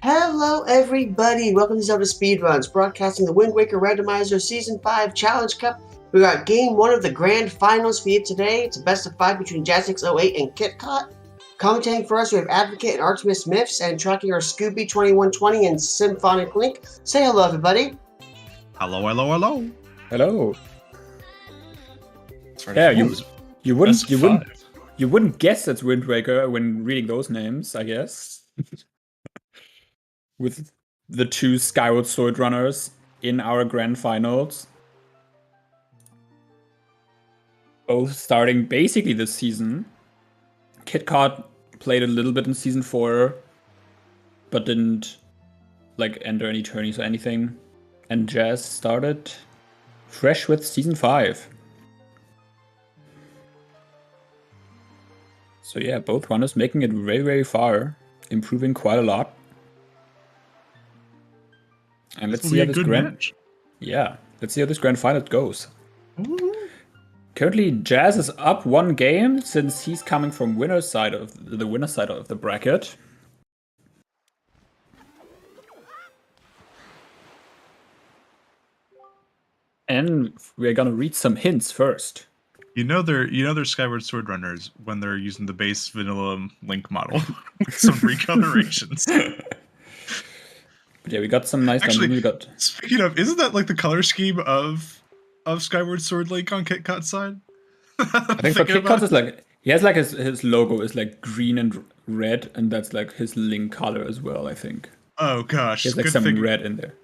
Hello everybody, welcome to ZeldaSpeedRuns, broadcasting the Wind Waker Randomizer Season 5 Challenge Cup. We got Game 1 of the Grand Finals for you today. It's a best of 5 between Jasnix08 and Kitcot. Commentating for us, we have Advocate and Artemis Myths, and tracking our Scooby2120 and Symphonic Link. Say hello everybody. Hello, hello, hello. Hello. Yeah, you wouldn't guess that's Wind Waker when reading those names, I guess. With the two Skyward Sword runners in our grand finals. Both starting basically this season. Kitcot played a little bit in season 4, but didn't enter any tourneys or anything. And Jazz started fresh with season 5. So yeah, both runners making it very, very far, improving quite a lot. And let's see how this let's see how this grand final goes. Ooh. Currently, Jazz is up 1 game since he's coming from the winner's side of the bracket. And we're gonna read some hints first. You know they're Skyward Sword runners when they're using the base vanilla Link model with some recolorations. But yeah, we got some nice. Actually, speaking of, isn't that like the color scheme of Skyward Sword Link on Kitcot's side? I think for Kitcot is he has his logo is green and red, and that's his Link color as well. I think. Oh gosh, he has some red in there.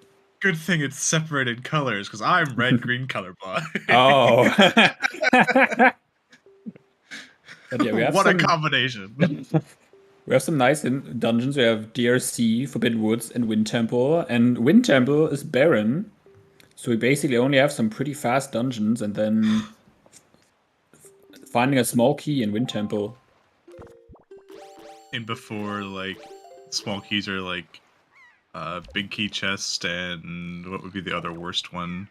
Good thing it's separated colors, because I'm red-green colorblind. Oh. But yeah, what a combination. We have some nice dungeons. We have DRC, Forbidden Woods, and Wind Temple. And Wind Temple is barren. So we basically only have some pretty fast dungeons, and then finding a small key in Wind Temple. And before, small keys are big key chest, and what would be the other worst one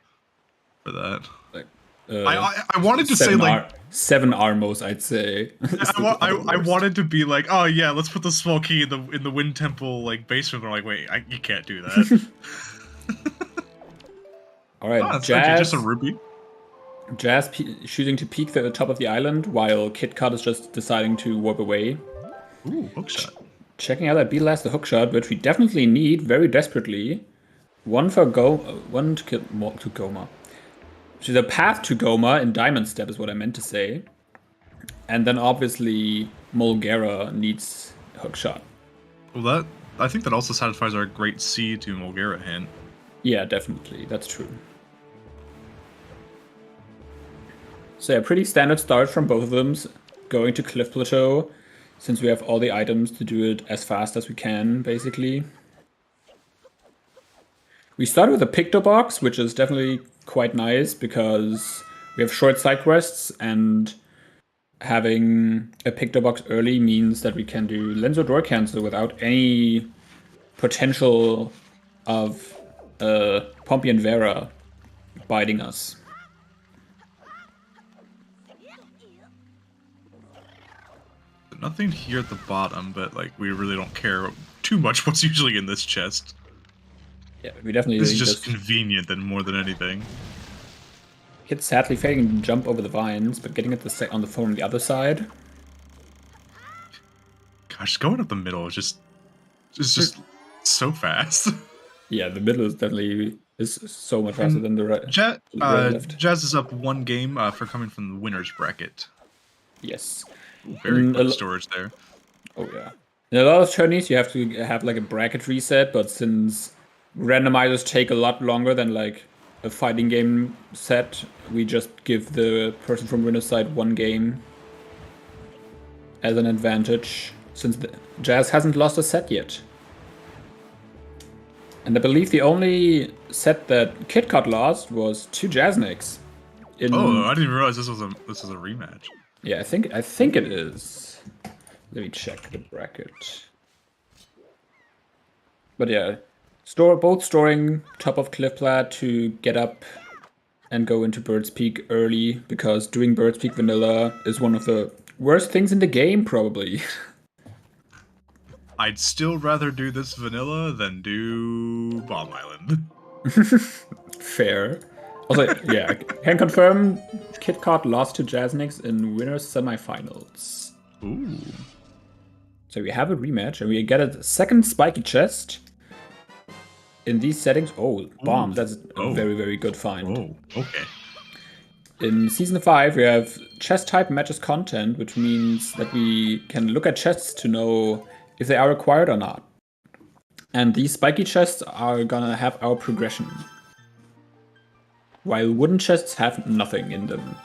for that? I wanted to say 7 Armos, I'd say. I wanted to be oh yeah, let's put the small key in the Wind Temple basement. They're wait, you can't do that. All right, oh, Jazz. Just a ruby. Jazz choosing to peek the top of the island, while Kitcot is just deciding to warp away. Ooh, hookshot. Checking out that B-Last the hookshot, which we definitely need very desperately. One to Goma. Which is a path to Goma in Diamond Step is what I meant to say. And then obviously Mulgera needs hookshot. Well, I think that also satisfies our Great C to Mulgera hint. Yeah, definitely. That's true. So yeah, pretty standard start from both of them. Going to Cliff Plateau, since we have all the items to do it as fast as we can, basically. We started with a Picto Box, which is definitely quite nice because we have short side quests, and having a Picto Box early means that we can do Lenzo Door Cancel without any potential of Pompey and Vera biting us. Nothing here at the bottom, but we really don't care too much what's usually in this chest. Yeah, we definitely. This is just convenient more than anything. Kid sadly failing to jump over the vines, but getting it on the phone on the other side. Gosh, going up the middle is just so fast. Yeah, the middle is definitely so much faster than the right. Left. Jazz is up 1 game for coming from the winner's bracket. Yes. Very quick storage there. Oh yeah. In a lot of tourneys you have to have a bracket reset, but since randomizers take a lot longer than a fighting game set, we just give the person from winner's side 1 game as an advantage, since Jazz hasn't lost a set yet. And I believe the only set that Kitcot lost was to Jasnix. Oh, I didn't even realize this was a rematch. Yeah, I think it is. Let me check the bracket. But yeah, both storing top of Cliff Plat to get up and go into Bird's Peak early, because doing Bird's Peak vanilla is one of the worst things in the game, probably. I'd still rather do this vanilla than do Bomb Island. Fair. Also, yeah, I can confirm Kitcot lost to Jasnix in winners semifinals. Ooh. So we have a rematch, and we get a second spiky chest. In these settings, bombs. That's a very, very good find. Oh, okay. In Season 5, we have chest type matches content, which means that we can look at chests to know if they are required or not. And these spiky chests are gonna have our progression. While wooden chests have nothing in them.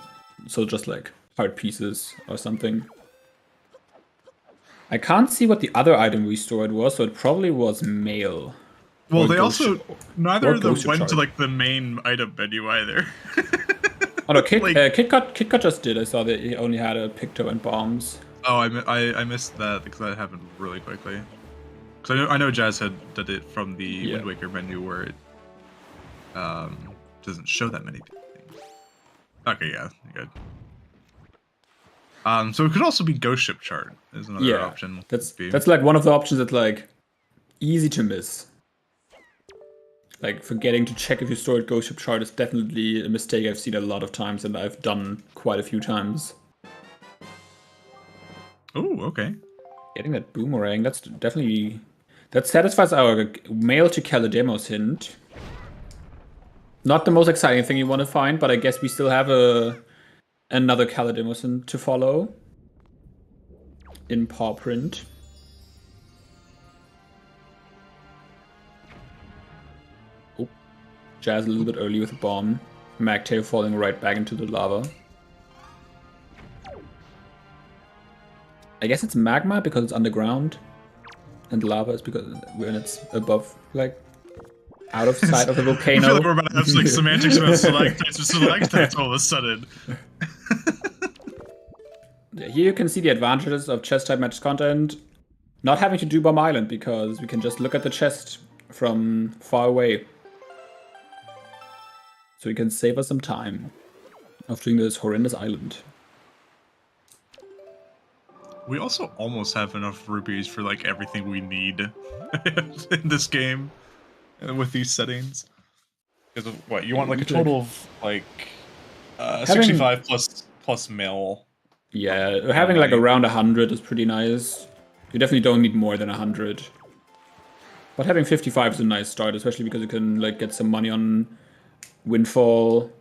So just like heart pieces or something. I can't see what the other item we stored was, so it probably was mail. Well, they also, neither of them went to like the main item menu either. Oh no, Kitcot just did. I saw that he only had a Picto and bombs. Oh, I missed that because that happened really quickly. Because I know Jazz did it from the Wind Waker menu where it doesn't show that many things. Okay, yeah, good. So it could also be Ghost Ship chart is another option. That's like one of the options that's like easy to miss. Like forgetting to check if you stored Ghost Ship chart is definitely a mistake I've seen a lot of times, and I've done quite a few times. Oh, okay. Getting that boomerang, that satisfies our mail to Calademos hint. Not the most exciting thing you want to find, but I guess we still have another Calademos hint to follow in paw print. Jazz a little bit early with a bomb. Magtail falling right back into the lava. I guess it's magma because it's underground. And lava is because when it's above, like, out of sight of the volcano. I feel like we're about to have like semantics about stalactites or stalactites all of a sudden. Here you can see the advantages of chest type match content. Not having to do Bomb Island because we can just look at the chest from far away. So we can save us some time of doing this horrendous island. We also almost have enough rupees for like everything we need in this game with these settings. Because what you want, like a total of like 65 plus mail. Yeah, having like around 100 is pretty nice. You definitely don't need more than 100. But having 55 is a nice start, especially because you can like get some money on Windfall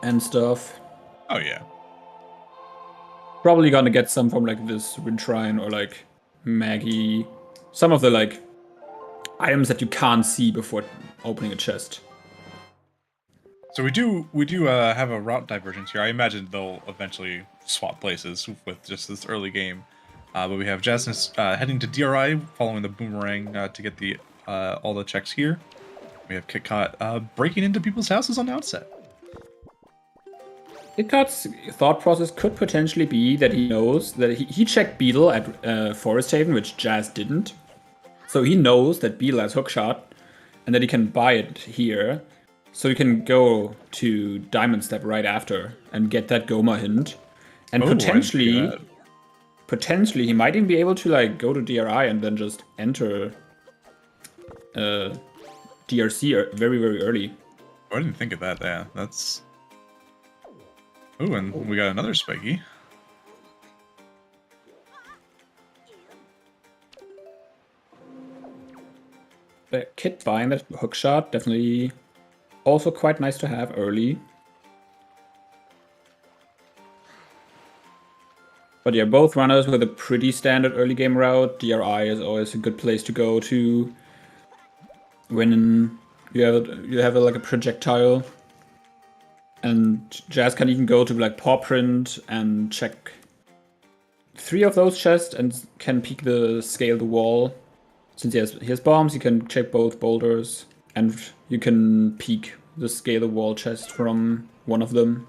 and stuff. Oh yeah. Probably gonna get some from like this Wind Shrine or like Maggie. Some of the like items that you can't see before opening a chest. So we do have a route divergence here. I imagine they'll eventually swap places with just this early game. But we have Jasnix heading to DRI, following the boomerang to get the all the checks here. We have Kitcot breaking into people's houses on the outset. Kitcot's thought process could potentially be that he knows that he checked Beetle at Forest Haven, which Jazz didn't. So he knows that Beetle has Hookshot and that he can buy it here. So he can go to Diamond Step right after and get that Goma hint. And potentially he might even be able to like go to DRI and then just enter DRC very, very early. Oh, I didn't think of that. Yeah, that's... Ooh, and we got another spiky. But Kit buying that Hookshot, definitely also quite nice to have early. But yeah, both runners with a pretty standard early game route. DRI is always a good place to go to when you have like a projectile. And Jazz can even go to like paw print and check 3 of those chests and can peek the scale the wall. Since he has bombs, you can check both boulders and you can peek the scale the wall chest from one of them.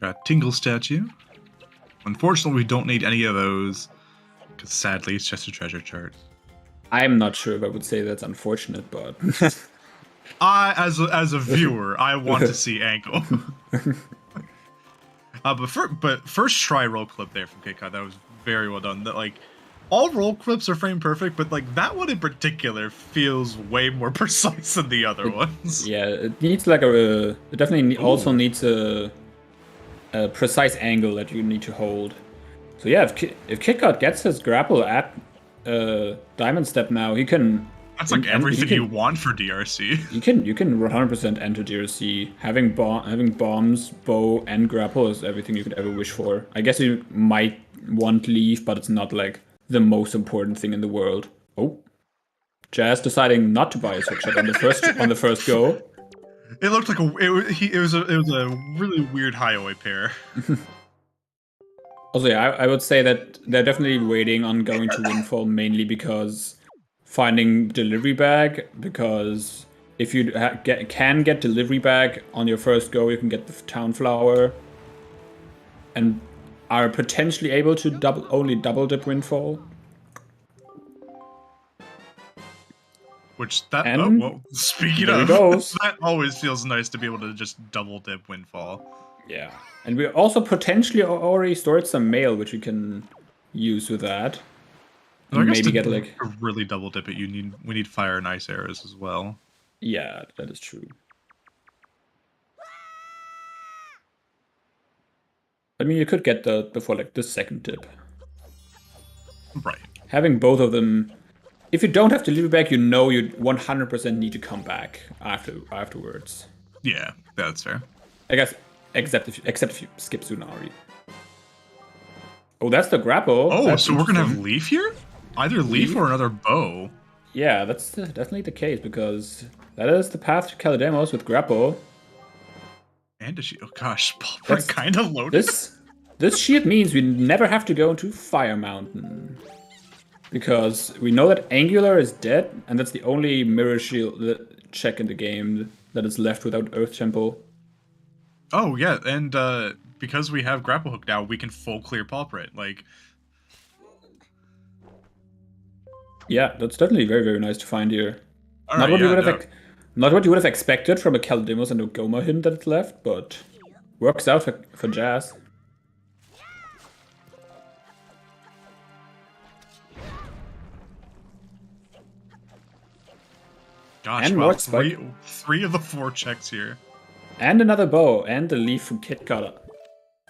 Got Tingle Statue. Unfortunately, we don't need any of those. Because sadly, it's just a treasure chart. I'm not sure if I would say that's unfortunate, but... as a viewer, I want to see angle. But first try roll clip there from Kitcot. That was very well done. That like all roll clips are frame perfect, but like that one in particular feels way more precise than the other ones. Yeah, it needs like it definitely also needs a precise angle that you need to hold. So yeah, if Kitcot gets his grapple at Diamond Step now, he can. That's like everything you want for DRC. You can 100% enter DRC. Having bombs, bow, and grapple is everything you could ever wish for. I guess you might want leave, but it's not like the most important thing in the world. Oh, Jazz deciding not to buy a trick shot on the first go. It looked like it was a really weird highway pair. Also, yeah, I would say that they're definitely waiting on going to Windfall mainly because finding delivery bag. Because if you can get delivery bag on your first go, you can get the town flower, and are potentially able to only double dip Windfall. Which speaking of, that always feels nice to be able to just double dip Windfall. Yeah, and we also potentially already stored some mail, which we can use with that. And maybe get like a really double dip it. We need fire and ice arrows as well. Yeah, that is true. I mean, you could get for like the second dip. Right. Having both of them. If you don't have delivery back, you know you 100% need to come back afterwards. Yeah, that's fair. I guess, except if you skip Tsunari. Oh, that's the grapple. Oh, so we're gonna have Leaf here? Either Leaf or another bow. Yeah, that's definitely the case, because that is the path to Calidemos with grapple. And a shield. Oh gosh, we're kind of loaded. This shield means we never have to go into Fire Mountain. Because we know that Angular is dead, and that's the only mirror shield check in the game that is left without Earth Temple. Oh yeah, and because we have Grapple Hook now, we can full clear Palprit. Like, yeah, that's definitely very, very nice to find here. Not what you would have expected from a Calidemos and a Goma hint that's left, but works out for Jazz. Gosh, well, three of the 4 checks here. And another bow, and the leaf from Kitcot.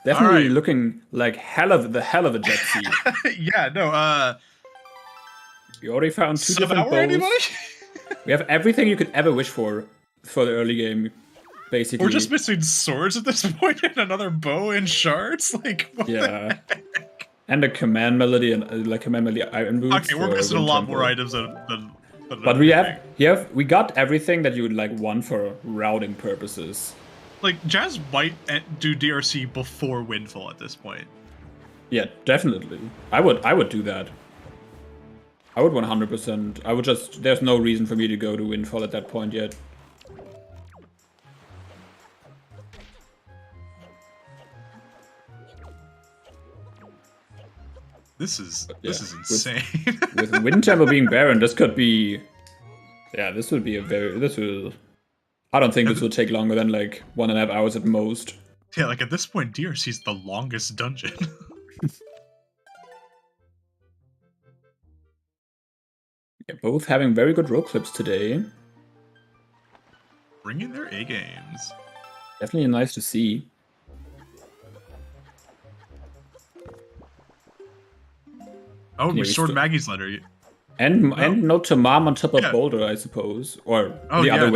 Definitely looking like hell of a jet seat. Yeah, no, we already found 2 different bows. We have everything you could ever wish for the early game, basically. We're just missing swords at this point, and another bow and shards? Like, what the heck? And a command melody, and iron boots. Okay, we're missing a lot more items than but we got everything that you would like want for routing purposes. Like, Jazz might do DRC before Windfall at this point. Yeah, definitely. I would do that. I would 100%. I would just. There's no reason for me to go to Windfall at that point yet. This is insane. With Wind Temple being barren, this could be. Yeah, this would be I don't think this will take longer than like 1.5 hours at most. Yeah, like at this point, DRC is the longest dungeon. Yeah, both having very good roll clips today. Bringing their A games. Definitely nice to see. Oh, we restored Maggie's letter. And note to Mom on top of Boulder, I suppose, or the other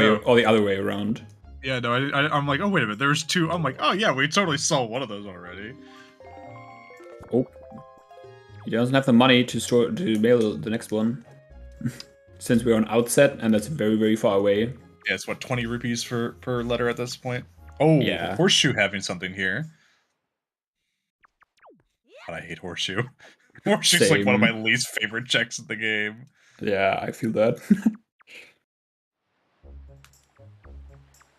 way around. Yeah, no, I'm like, oh wait a minute, there's 2. I'm like, oh yeah, we totally saw one of those already. Oh, he doesn't have the money to mail the next one, since we're on Outset, and that's very, very far away. Yeah, it's what 20 rupees per letter at this point. Oh, yeah. Horseshoe having something here. God, I hate Horseshoe. Horseshoe's like one of my least favorite checks in the game. Yeah, I feel that.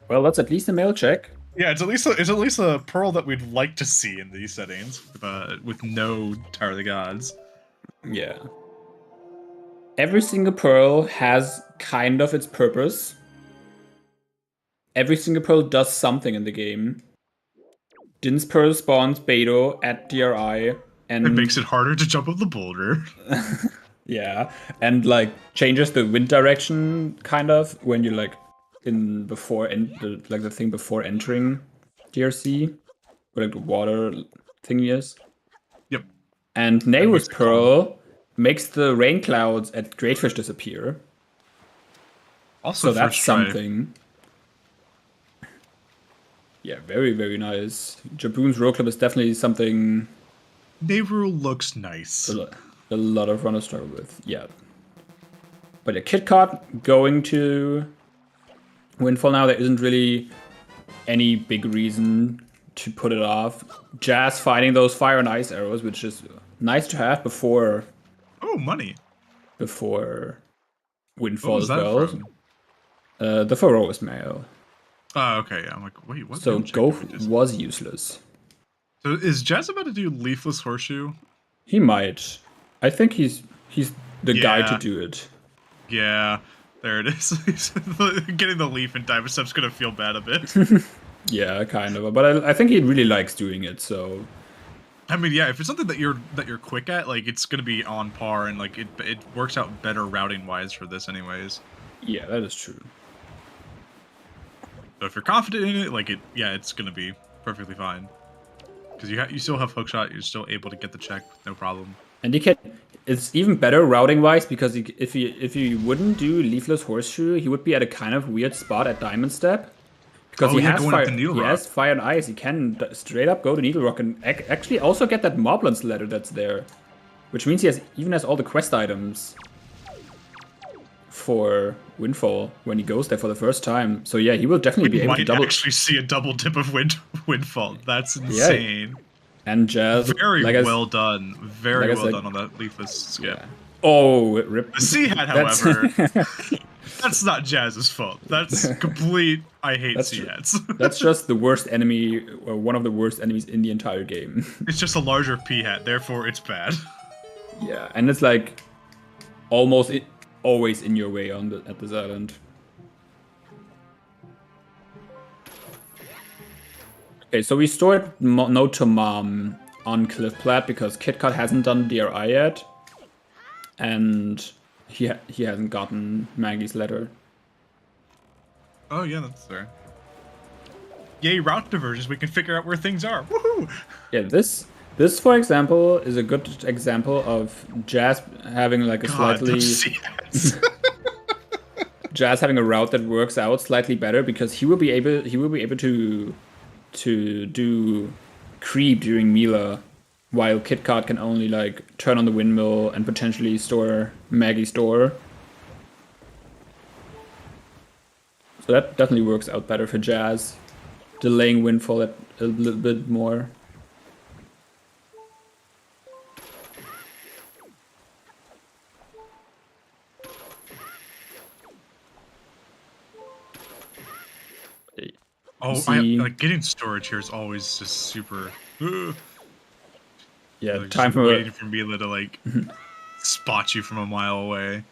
Well, that's at least a mail check. Yeah, it's at least a pearl that we'd like to see in these settings, with no Tower of the Gods. Yeah. Every single pearl has kind of its purpose. every single pearl does something in the game. Din's pearl spawns Beto at DRI, and It makes it harder to jump up the boulder. yeah, and like changes the wind direction kind of when you're like in before the thing before entering DRC, where like the water thingy is. Yep. And Nehru's pearl makes the rain clouds at Greatfish disappear. Also, So that's something. Yeah, very, very nice. Jaboon's roll clip is definitely something Nehru looks nice. a lot of runners struggle with. Yeah. But yeah, Kitcot going to Windfall now, there isn't really any big reason to put it off. Jazz fighting those fire and ice arrows, which is nice to have before. Oh, money. Before Windfall was as that well. from? The Pharaoh's mail. Oh, okay. Yeah, I'm like, wait, what? So Goth was useless. So is Jazz about to do Leafless Horseshoe? He might. I think he's the guy to do it. Yeah, there it is. Getting the leaf in time step's gonna feel bad a bit. Yeah, kind of. But I think he really likes doing it. So. I mean, yeah, if it's something that you're quick at, like it's gonna be on par, and like it works out better routing wise for this, anyways. Yeah, that is true. So if you're confident in it, like it's gonna be perfectly fine. Because you still have hookshot, you're still able to get the check, no problem. And you can. It's even better routing wise because if he wouldn't do Leafless Horseshoe, he would be at a kind of weird spot at Diamond Step. Because he has fire and ice. He can straight up go to Needle Rock and actually also get that Moblins letter that's there, which means he even has all the quest items for Windfall when he goes there for the first time. So yeah, he will definitely be able to double. Actually see a double dip of Windfall. That's insane. Yeah. And Jazz, very well done. Very well done on that Leafless skip. Yeah. Oh, rip. The Sea Hat, however, that's not Jazz's fault. That's complete. I hate Sea Hats. That's just the worst enemy, or one of the worst enemies in the entire game. It's just a larger P Hat, therefore it's bad. Yeah, and it's like almost always in your way at this island. Okay, so we stored Note to Mom on Cliff Plat because Kitcot hasn't done DRI yet. And he hasn't gotten Maggie's letter. Oh yeah, that's fair. Yay, route diversions, we can figure out where things are. Woohoo! Yeah, this for example is a good example of Jazz having like a slightly Jazz having a route that works out slightly better because he will be able to do creep during Mila, while Kitcot can only like turn on the windmill and potentially store Maggie's door. So that definitely works out better for Jazz, delaying Windfall a little bit more. Oh, like getting storage here is always just super. Yeah, like time for waiting for Mila to like spot you from a mile away.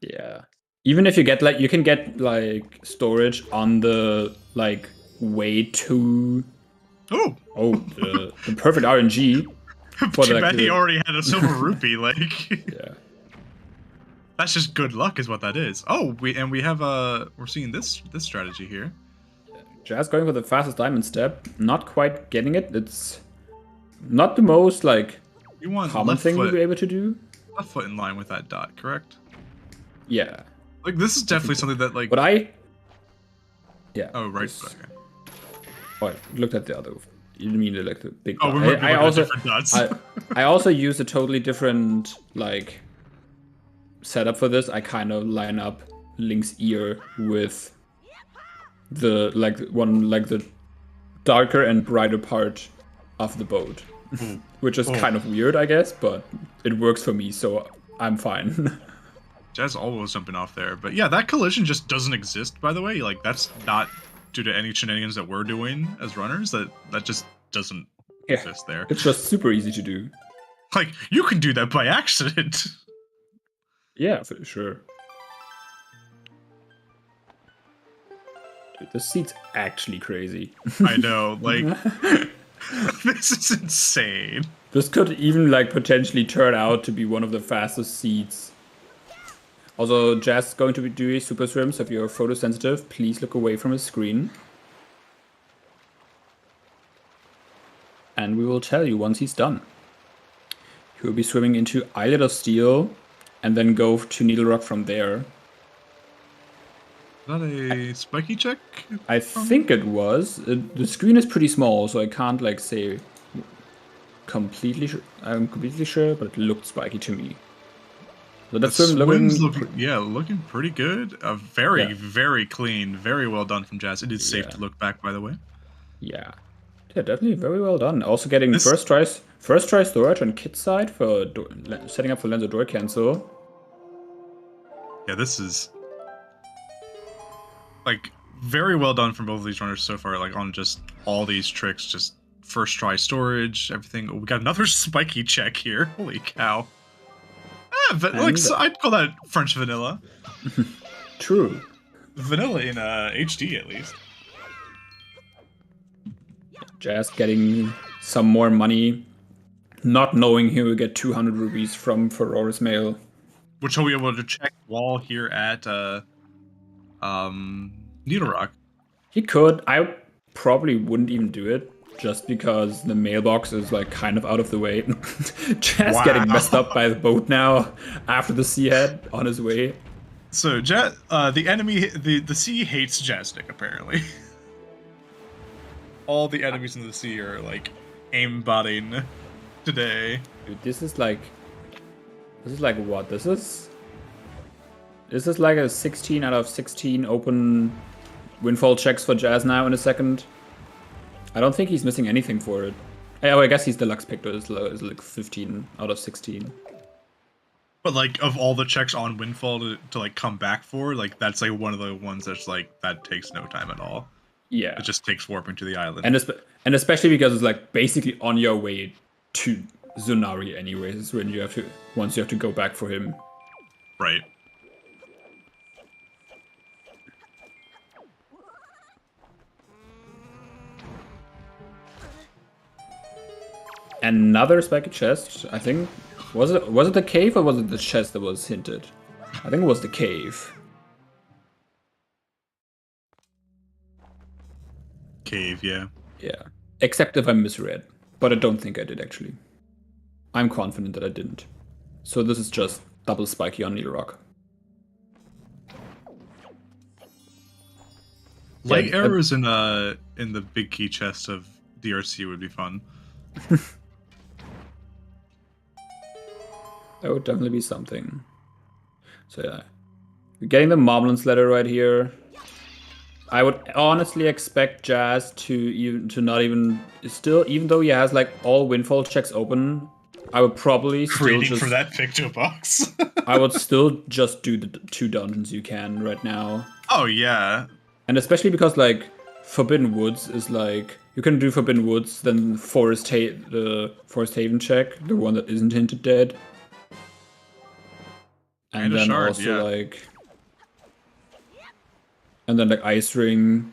Yeah, even if you get like you can get like storage on the like way to the perfect RNG. Too bad he already had a silver rupee. Like yeah. That's just good luck, is what that is. Oh, we have we're seeing this strategy here. Jazz going for the fastest diamond step, not quite getting it. It's not the most like common thing to be able to do. Left foot in line with that dot, correct? Yeah. Like this is definitely something that like. But yeah. Oh right. Okay. Oh, I looked at the other. You mean like the big? Oh, we're looking at different dots. I also use a totally different like setup for this. I kind of line up Link's ear with the the darker and brighter part of the boat, which is kind of weird, I guess, but it works for me, so I'm fine. Jazz almost jumping off there, but yeah, that collision just doesn't exist. By the way, like that's not due to any shenanigans that we're doing as runners. That just doesn't exist there. It's just super easy to do. Like you can do that by accident. Yeah, for sure. This seat's actually crazy. I know, like, this is insane. This could even like potentially turn out to be one of the fastest seats. Also, Jazz is going to be doing super swim, so if you're photosensitive, please look away from his screen. And we will tell you once he's done. He will be swimming into Islet of Steel, and then go to Needle Rock from there. Is that a spiky check? I think it was. The screen is pretty small, so I can't like say completely sure. I'm completely sure, but it looked spiky to me. So that's looking pretty good. Very clean, very well done from Jazz. It is safe to look back, by the way. Yeah, definitely very well done. Also getting first try storage on Kit's side for setting up for Lenzo door cancel. Yeah, this is like very well done from both of these runners so far. Like on just all these tricks, just first try storage, everything. Oh, we got another spiky check here. Holy cow! Like I'd call that French vanilla. True. Vanilla in HD at least. Jazz getting some more money, not knowing he will get 200 rupees from Ferrora's mail. Which he'll be able to check while here at Needle Rock. He could. I probably wouldn't even do it, just because the mailbox is like kind of out of the way. Jazz getting messed up by the boat now after the Seahead on his way. So the enemy, the sea hates Jasnix apparently. All the enemies in the sea are like aimbotting today. Dude, this is like what? This is like a 16 out of 16 open windfall checks for Jazz now in a second. I don't think he's missing anything for it. Oh, I guess he's deluxe picked. Is like 15 out of 16. But like of all the checks on windfall to like come back for, like that's like one of the ones that's like that takes no time at all. Yeah, it just takes warping to the island, and especially because it's like basically on your way to Zunari anyways. When you have to go back for him, right? Another spiky chest. I think was it the cave or was it the chest that was hinted? I think it was the cave. Cave, yeah. Yeah. Except if I misread. But I don't think I did, actually. I'm confident that I didn't. So this is just double spiky on Needle Rock. Light errors in the big key chest of DRC would be fun. That would definitely be something. So yeah. We're getting the Moblins letter right here. I would honestly expect Jazz to not even even though he has like all windfall checks open, I would probably still just for that picture box. I would still just do the 2 dungeons you can right now. Oh yeah. And especially because like Forbidden Woods is like you can do Forbidden Woods, then the Forest Haven check, the one that isn't hinted dead. And then also like and then like Ice Ring.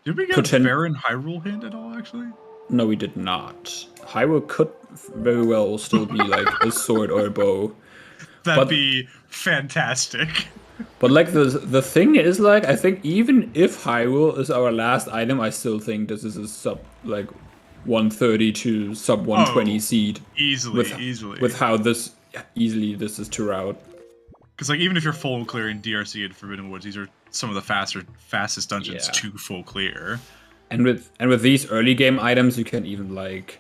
Did we get Baron Hyrule hint at all, actually? No, we did not. Hyrule could very well still be like a sword or a bow. That'd be fantastic. But like the thing is like I think even if Hyrule is our last item, I still think this is a sub like 130 to sub 120 seed. Easily. With how easily this is to route. Because like even if you're full clear in DRC and Forbidden Woods, these are some of the fastest dungeons to full clear. And with these early game items, you can even like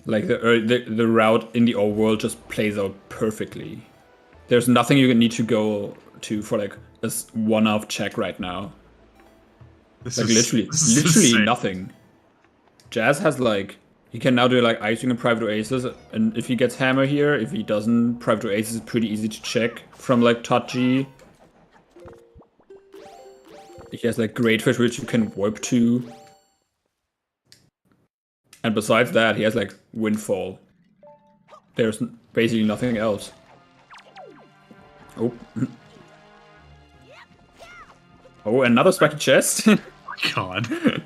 the route in the overworld just plays out perfectly. There's nothing you need to go to for like a one-off check right now. This is literally nothing. Jazz has like he can now do like Icing and Private Oasis, and if he gets Hammer here, if he doesn't, Private Oasis is pretty easy to check from like Tachi. He has like Great Fish, which you can warp to. And besides that, he has like Windfall. There's basically nothing else. Oh. Oh, another spiky chest. God.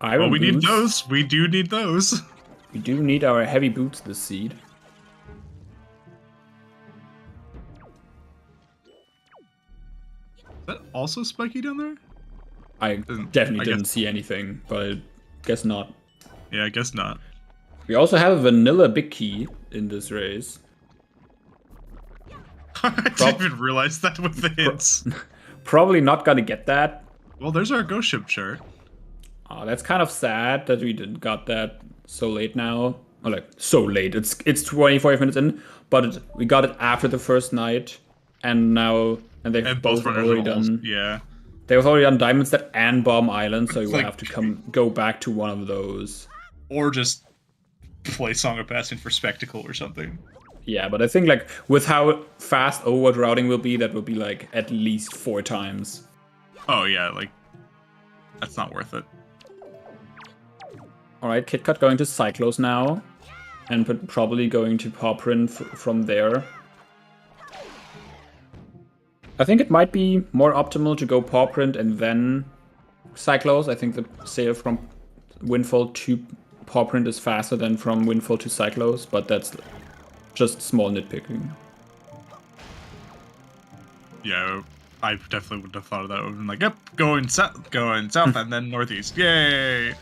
Iron Well, we need boots. those. We do need those. We do need our heavy boots this seed. Is that also spiky down there? I definitely didn't see anything, but I guess not. Yeah, I guess not. We also have a vanilla big key in this race. I didn't even realize that with the hints. Probably not gonna get that. Well, there's our ghost ship chart. Oh, that's kind of sad that we didn't got that so late now. Or like, so late. It's 25 minutes in, but we got it after the first night. And now... And they've both already done... Yeah. They've already done Diamond's Dead and Bomb Island, so you will like, have to go back to one of those. Or just play Song of Passing for spectacle or something. Yeah, but I think like with how fast Overworld routing will be, that will be like at least 4 times. Oh yeah, like that's not worth it. Alright, Kitcot going to Cyclos now. And probably going to Pawprint from there. I think it might be more optimal to go Pawprint and then Cyclos. I think the sail from Windfall to Pawprint is faster than from Windfall to Cyclos, but that's just small nitpicking. Yeah, I definitely would have thought of that. I would have been like, yep, going south, and then northeast. Yay!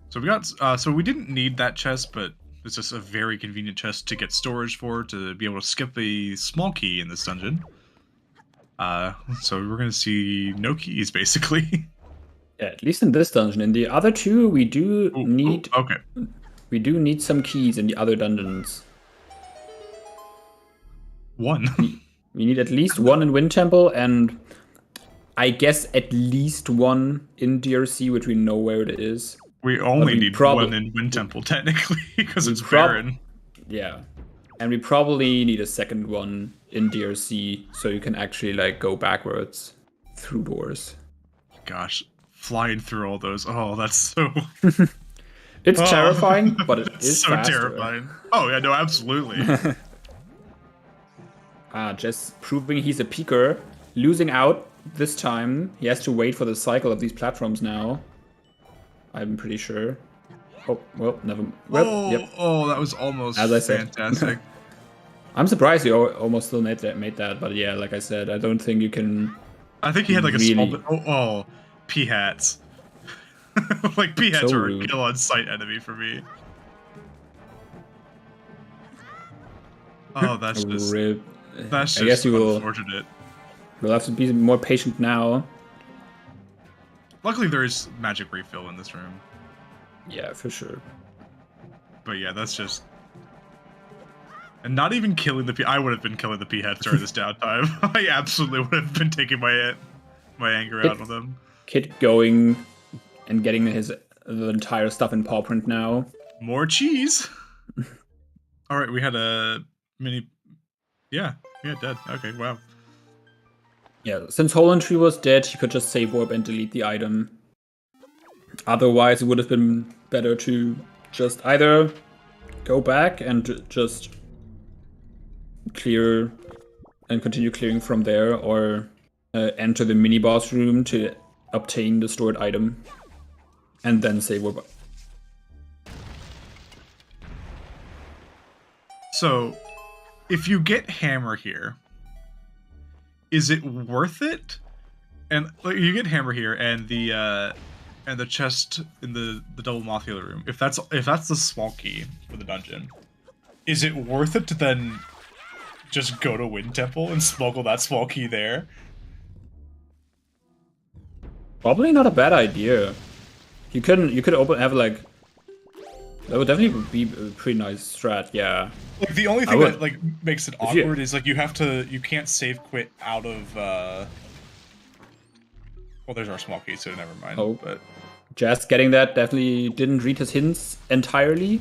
So we got, so we didn't need that chest, but it's just a very convenient chest to get storage for, to be able to skip a small key in this dungeon. So we're gonna see no keys, basically. Yeah, at least in this dungeon. In the other two, we do need... okay. We do need some keys in the other dungeons. One. We need at least one in Wind Temple, and I guess at least one in DRC, which we know where it is. We only need one in Wind Temple, technically, because it's barren. Yeah. And we probably need a second one in DRC, so you can actually, like, go backwards through doors. Gosh, flying through all those. Oh, that's so... It's terrifying, but it is so faster. Terrifying. Oh, yeah, no, absolutely. Just proving he's a peeker. Losing out this time. He has to wait for the cycle of these platforms now. I'm pretty sure. Oh, well, never. Well, yep. Oh, that was almost as I said. Fantastic. I'm surprised you almost still made that, but yeah, like I said, I don't think you can. I think he had like a small bit. Oh, P-hats. Like P-hats are a kill on sight enemy for me. Oh, that's just. That's just I guess you will. Unfortunate. You'll have to be more patient now. Luckily, there is magic refill in this room. Yeah, for sure. But yeah, that's just... And not even killing the P... I would have been killing the P-hats during this downtime. I absolutely would have been taking my anger out on them. Kid going and getting the entire stuff in Pawprint now. More cheese! Alright, we had a mini... Yeah, dead. Okay, wow. Yeah, since Holland Tree was dead, he could just save warp and delete the item. Otherwise, it would have been better to just either go back and just clear and continue clearing from there, or enter the mini-boss room to obtain the stored item, and then save warp. So, if you get Hammer here, is it worth it? And like, you get Hammer here, and the chest in the double mothula room. If that's the small key for the dungeon, is it worth it to then just go to Wind Temple and smuggle that small key there? Probably not a bad idea. You could have like. That would definitely be a pretty nice strat, yeah. Like the only thing that like makes it awkward is like you can't save quit out of well, there's our small key, so never mind. Oh, but Jazz getting that definitely didn't read his hints entirely,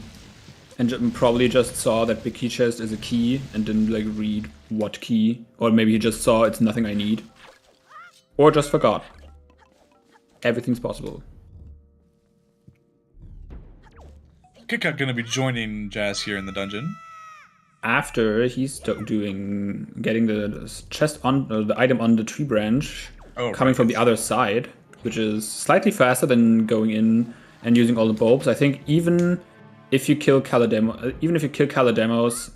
and probably just saw that big key chest is a key and didn't like read what key, or maybe he just saw it's nothing I need, or just forgot. Everything's possible. Kitcot gonna be joining Jazz here in the dungeon. after he's getting the chest on the item on the tree branch, coming from the other side, which is slightly faster than going in and using all the bulbs. I think even if you kill Calademos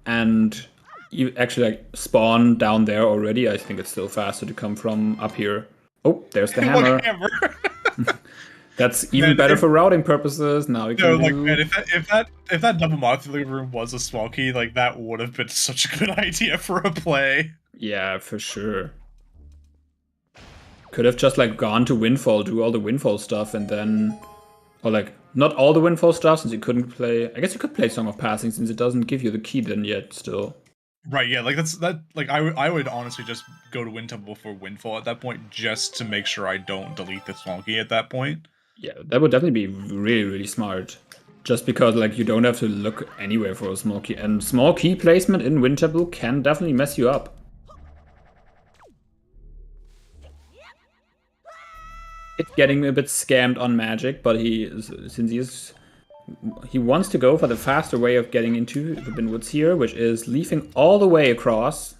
and you actually like spawn down there already, I think it's still faster to come from up here. Oh, there's the hammer. That's even better for routing purposes. Now you can man, if that double modular room was a small key, like that would have been such a good idea for a play. Yeah, for sure. Could have just like gone to Windfall, do all the Windfall stuff, and then, or like not all the Windfall stuff since you couldn't play. I guess you could play Song of Passing since it doesn't give you the key then yet. Still. Right, yeah, like I would honestly just go to Wind Temple before Windfall at that point, just to make sure I don't delete the small key at that point. Yeah, that would definitely be really, really smart. Just because like you don't have to look anywhere for a small key, and small key placement in Wind Temple can definitely mess you up. It's getting a bit scammed on magic, but since he wants to go for the faster way of getting into Forbidden Woods here, which is leafing all the way across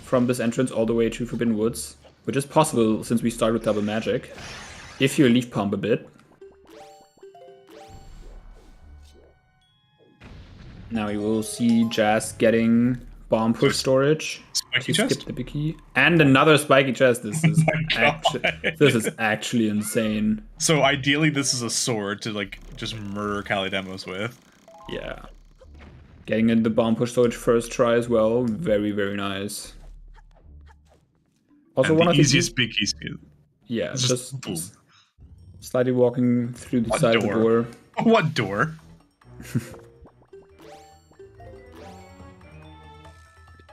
from this entrance all the way to Forbidden Woods, which is possible since we start with double magic, if you leaf pump a bit. Now you will see Jazz getting bomb push storage. Spiky chest? Skip the big key. And another spiky chest. This is actually insane. So ideally this is a sword to like just murder Calademos with. Yeah. Getting in the bomb push storage first try as well. Very, very nice. Also and one of the easiest big key speed. Yeah, just slightly walking through the side of the door. What door?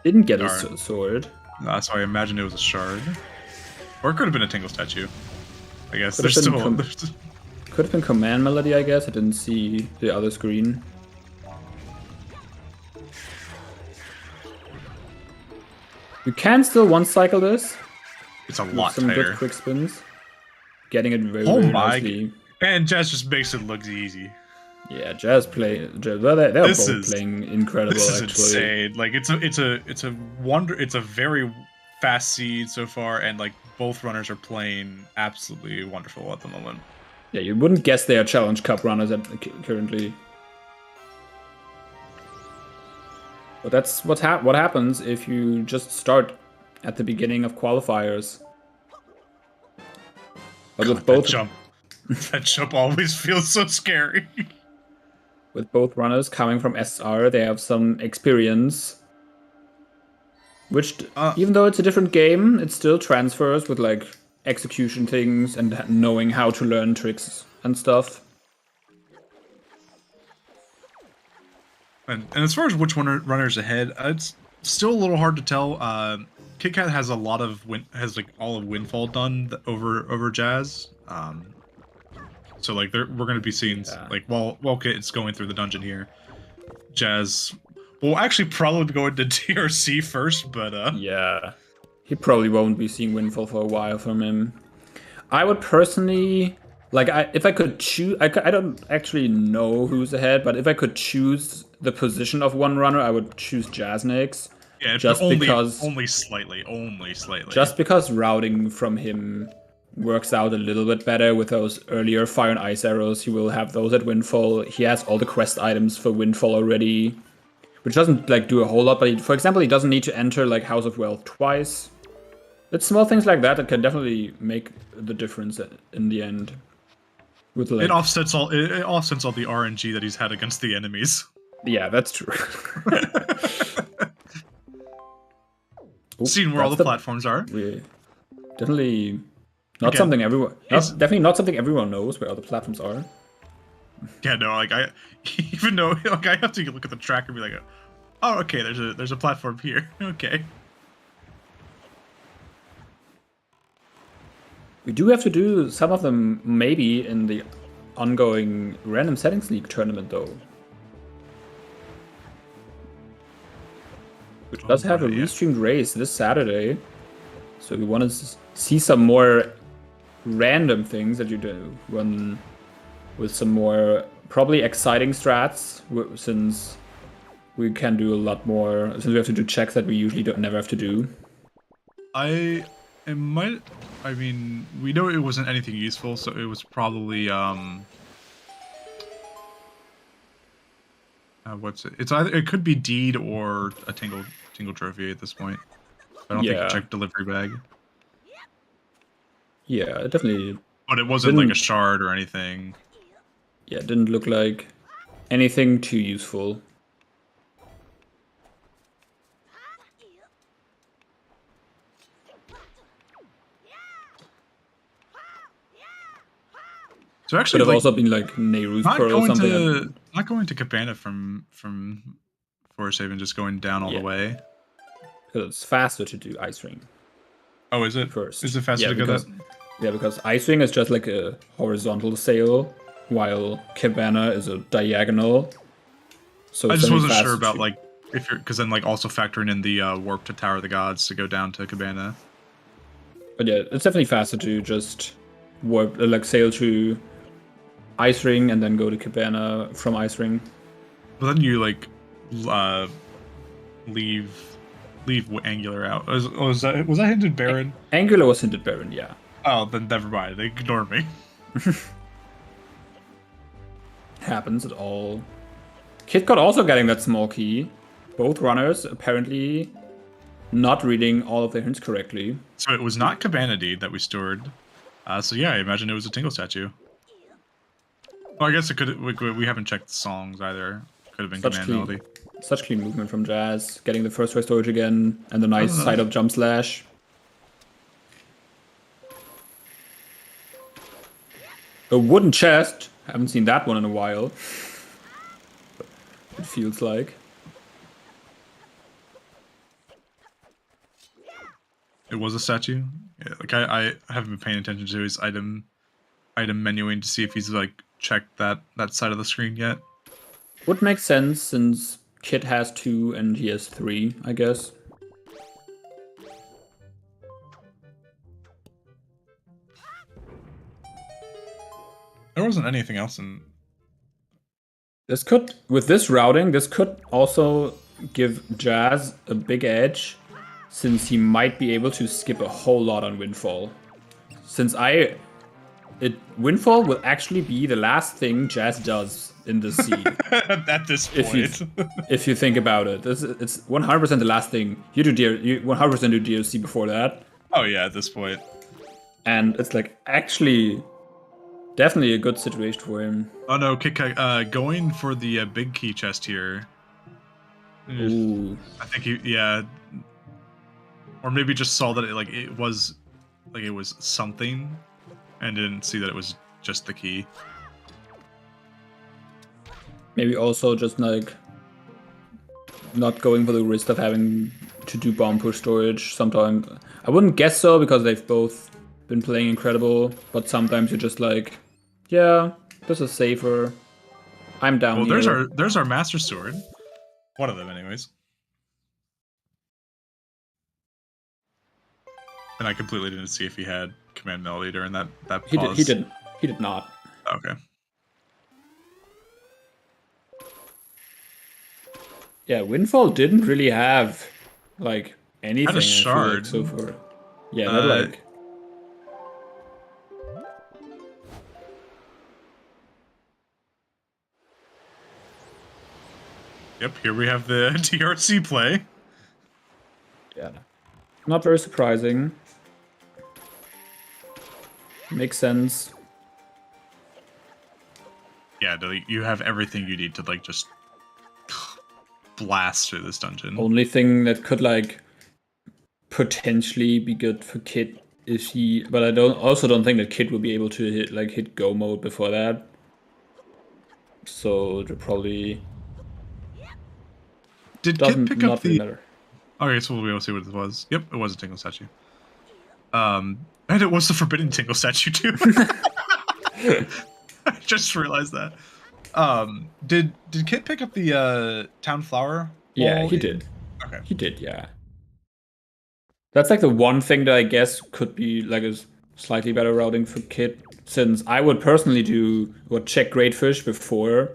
Didn't get a sword. Nah, so I imagine it was a shard. Or it could have been a Tingle statue. I guess Could have been Command Melody, I guess. I didn't see the other screen. You can still one-cycle this. It's a lot some tighter. Good quick spins. Getting it very, very nicely. And Jazz just makes it look easy. Yeah, Jazz play. Well, they're both playing incredible. This is actually. insane. Like it's a very fast seed so far, and like both runners are playing absolutely wonderful at the moment. Yeah, you wouldn't guess they are Challenge Cup runners currently. But that's what happens if you just start at the beginning of qualifiers. But with both that jump always feels so scary. With both runners coming from SR, they have some experience. Which, even though it's a different game, it still transfers with like execution things and knowing how to learn tricks and stuff. And as far as which runner's ahead, it's still a little hard to tell. Kitcot has a lot of all of Windfall done over Jazz. So like we're going to be seeing like while Kit's going through the dungeon here, Jazz will actually probably go into DRC first, but yeah, he probably won't be seeing Windfall for a while from him. I would personally like if I could choose. I don't actually know who's ahead, but if I could choose the position of one runner, I would choose Jasnix. Yeah, only slightly. Just because routing from him works out a little bit better with those earlier Fire and Ice arrows. He will have those at Windfall. He has all the quest items for Windfall already, which doesn't like do a whole lot. But for example, he doesn't need to enter like House of Wealth twice. It's small things like that can definitely make the difference in the end. With like, it offsets all the RNG that he's had against the enemies. Yeah, that's true. Seeing where all the platforms are. Definitely not something everyone. Definitely not something everyone knows where all the platforms are. Yeah, no, like I have to look at the tracker and be like, oh, okay, there's a platform here. Okay. We do have to do some of them maybe in the ongoing Random Settings League tournament though. Which does have a restreamed race this Saturday. So we want to see some more random things that you do with some more probably exciting strats, since we can do a lot more, since we have to do checks that we usually never have to do. I mean, we know it wasn't anything useful, so it was probably what's it? It's either, it could be deed or a tingle trophy at this point. I don't think you checked delivery bag. Yeah, it definitely. But it wasn't like a shard or anything. Yeah, it didn't look like anything too useful. So actually, could have also been like Nehru's Pearl or something. Not going to Cabana from Forest Haven, just going down all the way. Because it's faster to do Ice Ring. Oh, is it? First. Is it faster to go that? Yeah, because Ice Ring is just like a horizontal sail, while Cabana is a diagonal. So I just wasn't sure about like if you're, because then like also factoring in the warp to Tower of the Gods to go down to Cabana. But yeah, it's definitely faster to just warp, like sail to Ice Ring and then go to Cabana from Ice Ring. But then you like leave Angular out. Was that hinted Baron? Angular was hinted Baron, yeah. Oh, then never mind. They ignored me. Happens at all. Kitcot also getting that small key. Both runners apparently not reading all of their hints correctly. So it was not Cabana Deed that we stored. So yeah, I imagine it was a Tingle statue. Well, I guess it could. We haven't checked the songs either. Could have been Command Melody. Such clean movement from Jazz, getting the first ray storage again, and the nice side up jump slash. A wooden chest. Haven't seen that one in a while. It feels like. It was a statue. Yeah, like I haven't been paying attention to his item menuing to see if he's like checked that side of the screen yet. Would make sense since Kit has 2 and he has 3, I guess. There wasn't anything else in. This could, with this routing, this could also give Jazz a big edge, since he might be able to skip a whole lot on Windfall. Since Windfall will actually be the last thing Jazz does in this scene. At this point. If you think about it. It's 100% the last thing. You 100% do DLC before that. Oh yeah, at this point. And it's like, actually, definitely a good situation for him. Oh no, going for the big key chest here. Ooh. I think yeah. Or maybe just saw that it was something, and didn't see that it was just the key. Maybe also just like not going for the risk of having to do bomb push storage. Sometimes I wouldn't guess so because they've both been playing incredible, but sometimes you're just like, yeah, this is safer. I'm down here. Well, there's our Master Sword. One of them, anyways. And I completely didn't see if he had Command Melody during that pause. He did not. Okay. Yeah, Windfall didn't really have like anything. Had a shard. So far. Yeah, not like. Yep, here we have the DRC play. Yeah. Not very surprising. Makes sense. Yeah, you have everything you need to like just blast through this dungeon. Only thing that could like potentially be good for Kit is but I also don't think that Kit will be able to hit go mode before that. So they're probably Did Kit pick up the? Matter. Okay, so we'll be able to see what it was. Yep, it was a Tingle statue. And it was the Forbidden Tingle statue too. I just realized that. Did Kit pick up the Town Flower? Yeah, he did. Okay. He did, yeah. That's like the one thing that I guess could be like a slightly better routing for Kit, since I would personally check Great Fish before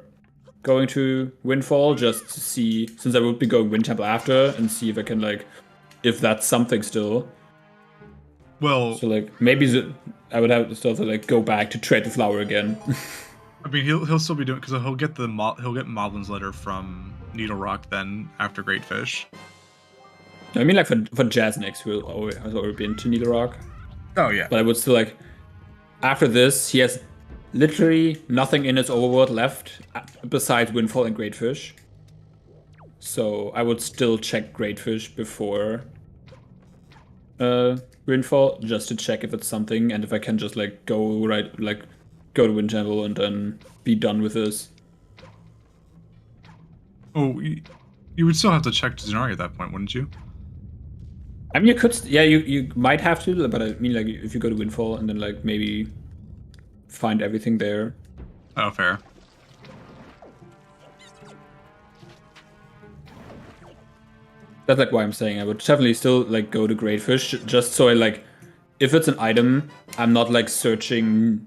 going to Windfall just to see, since I would be going Wind Temple after, and see if I can like, if that's something still. Well, so like maybe I would have to still like go back to trade the flower again. I mean, he'll still be doing because he'll get Moblin's letter from Needle Rock then after Great Fish. I mean, like for Jasnix, who has already been to Needle Rock. Oh yeah. But I would still like, after this, he has literally nothing in his overworld left besides Windfall and Great Fish. So I would still check Great Fish before Windfall, just to check if it's something, and if I can just like go to Wind Temple and then be done with this. Oh, you would still have to check Zenari at that point, wouldn't you? I mean, you could, yeah, you might have to, but I mean, like, if you go to Windfall and then, like, maybe find everything there. Oh, fair. That's, like, why I'm saying I would definitely still, like, go to Great Fish, just so I, like, if it's an item, I'm not, like, searching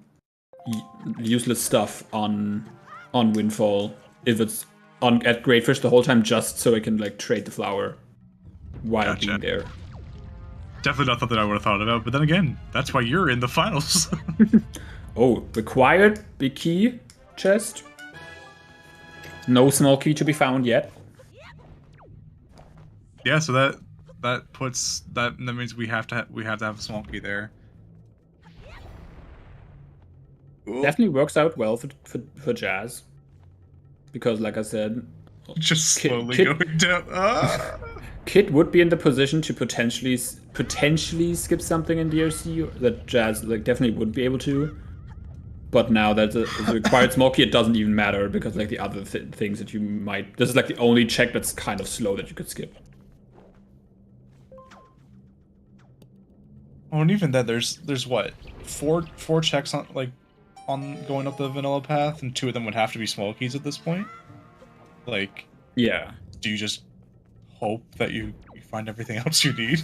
useless stuff on Windfall, if it's at Great Fish the whole time, just so I can, like, trade the flower while being there. Definitely not something I would have thought about, but then again, that's why you're in the finals. Oh, required big key chest. No small key to be found yet. Yeah, so that means we have to have a small key there. Ooh. Definitely works out well for Jazz, because like I said, just slowly going down. Kit would be in the position to potentially skip something in DRC that Jazz like definitely would be able to. But now that it's a required small key, it doesn't even matter, because like the other things that you might, this is like the only check that's kind of slow that you could skip. Oh, and even then, there's what, four checks on going up the vanilla path, and 2 of them would have to be small keys at this point. Like, yeah. Do you just hope that you find everything else you need?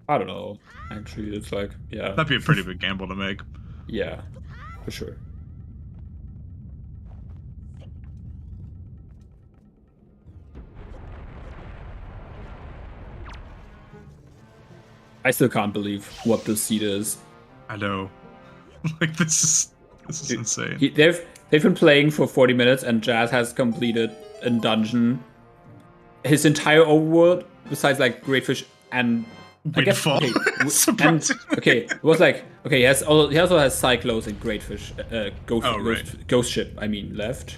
I don't know. Actually, it's like, yeah. That'd be a pretty big gamble to make. Yeah, for sure. I still can't believe what this seed is. I know. Like, this is insane. They've been playing for 40 minutes, and Jazz has completed a dungeon. His entire overworld, besides like Great Fish and Windfall. I guess, okay, it was like, okay, he also has Cyclos and Great Fish, Ghost Ship, I mean, left.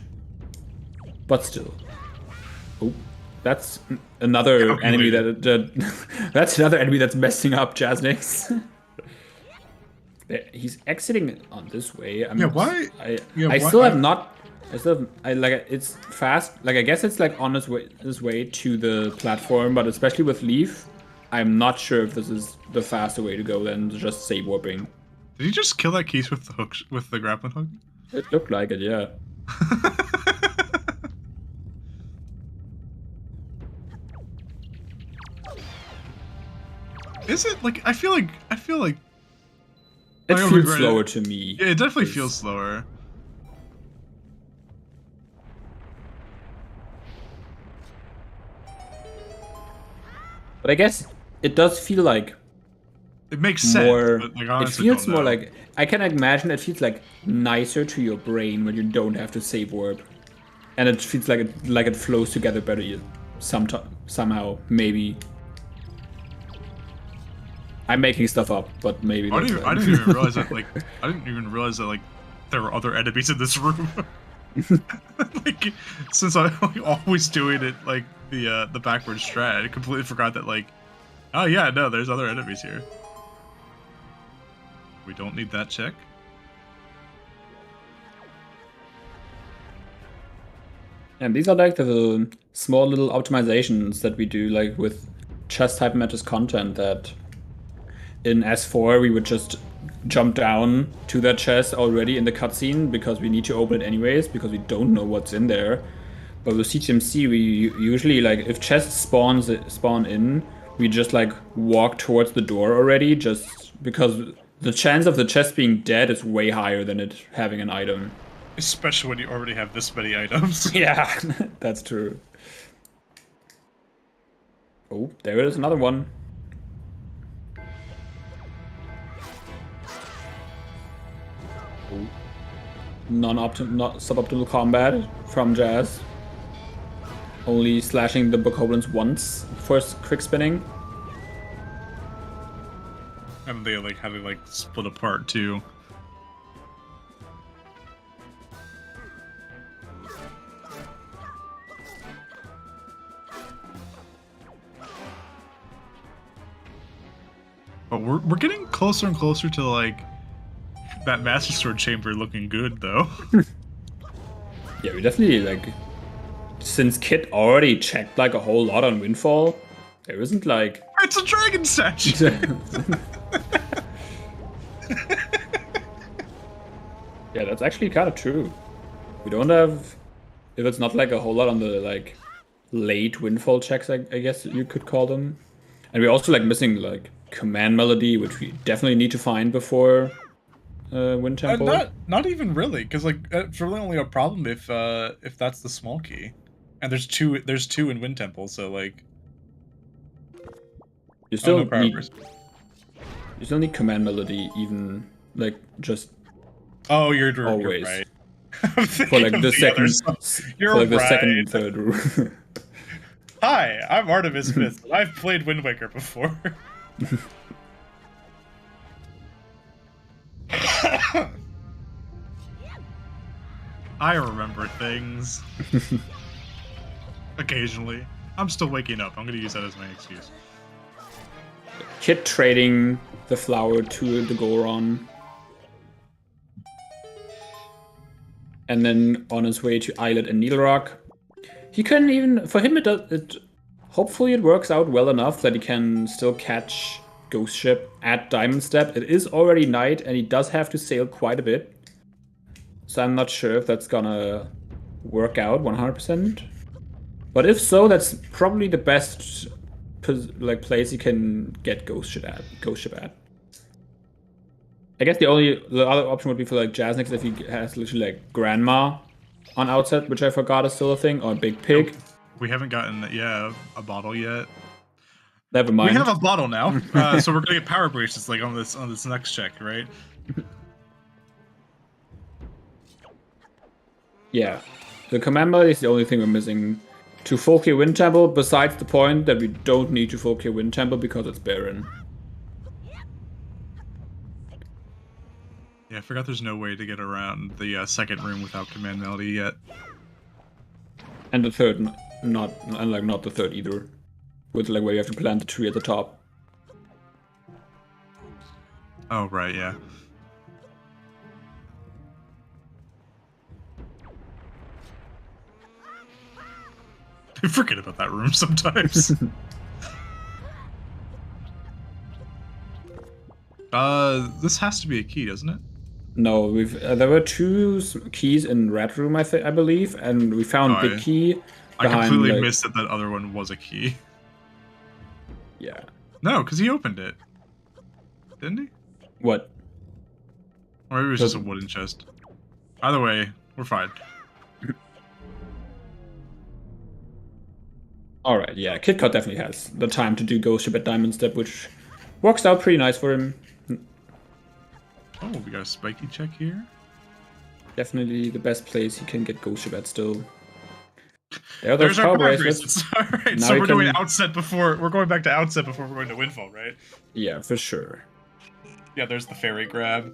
But still. Oh, that's another enemy that's another enemy that's messing up Jasnix. He's exiting on this way. I mean, why? It's fast. Like, I guess it's like on his way to the platform, but especially with Leaf, I'm not sure if this is the faster way to go than just save warping. Did he just kill that Keith with the hook, with the grappling hook? It looked like it, yeah. Is it like? I feel like. It feels slower to me. Yeah, it definitely feels slower. But I guess it does feel like it makes sense. But like, honestly, it feels more like, I can imagine it feels like nicer to your brain when you don't have to save warp, and it feels like it flows together better somehow. Maybe I'm making stuff up, but maybe. I didn't even realize that. Like, I didn't even realize that like there were other enemies in this room. Like, since I'm always doing it like the backward strat, I completely forgot that like, oh yeah, no, there's other enemies here. We don't need that check. And these are like the small little optimizations that we do, like with chest type matters content, that in S4 we would just jump down to that chest already in the cutscene because we need to open it anyways, because we don't know what's in there. But with CTMC, we usually, like, if chests spawn in, we just like walk towards the door already, just because the chance of the chest being dead is way higher than it having an item. Especially when you already have this many items. Yeah, that's true. Oh, there is another one. Oh. Not suboptimal combat from Jazz. Only slashing the bokoblins once for quick spinning. And they like had to like split apart too. But we're getting closer and closer to like that Master Sword chamber looking good though. Yeah, we definitely like, since Kit already checked like a whole lot on Windfall, there isn't like It's a dragon statue. Yeah, that's actually kind of true. We don't have, if it's not like a whole lot on the like late Windfall checks, I guess you could call them. And we're also like missing like command melody, which we definitely need to find before Wind Temple. Not even really, because like it's really only a problem if that's the small key, and there's two in Wind Temple, so like you still need command melody, even like just you're always right. for like the second second and third room. Hi, I'm Artemis Smith. I've played Wind Waker before. I remember things. Occasionally. I'm still waking up. I'm gonna use that as my excuse. Kit trading the flower to the Goron. And then on his way to Islet and Needle Rock. He couldn't even, for him hopefully it works out well enough that he can still catch Ghost Ship at Diamond Step. It is already night and he does have to sail quite a bit. So I'm not sure if that's gonna work out 100%. But if so, that's probably the best place you can get Ghost Ship at. I guess the other option would be for like Jasnix if he has literally like Grandma on outset, which I forgot is still a thing, or Big Pig. We haven't gotten a bottle yet. Never mind. We have a bottle now, so we're gonna get power bracelets like on this next check, right? Yeah, the command melody is the only thing we're missing to full clear Wind Temple. Besides the point that we don't need to full clear Wind Temple because it's barren. Yeah, I forgot there's no way to get around the second room without command melody yet. And the third, not the third either. With like where you have to plant the tree at the top. Oh right, yeah. I forget about that room sometimes. This has to be a key, doesn't it? No, there were two keys in Red Room, I believe, and we found the key. I completely missed that other one was a key. Yeah. No, because he opened it, didn't he? What? Or maybe it was just a wooden chest. Either way, we're fine. All right, yeah, Kitcot definitely has the time to do Ghost Ship at Diamond Step, which works out pretty nice for him. Oh, we got a spiky check here. Definitely the best place he can get Ghost Ship at still. There's our power bracelets. All right, now so we're doing outset before. We're going back to outset before we're going to Windfall, right? Yeah, for sure. Yeah, there's the fairy grab.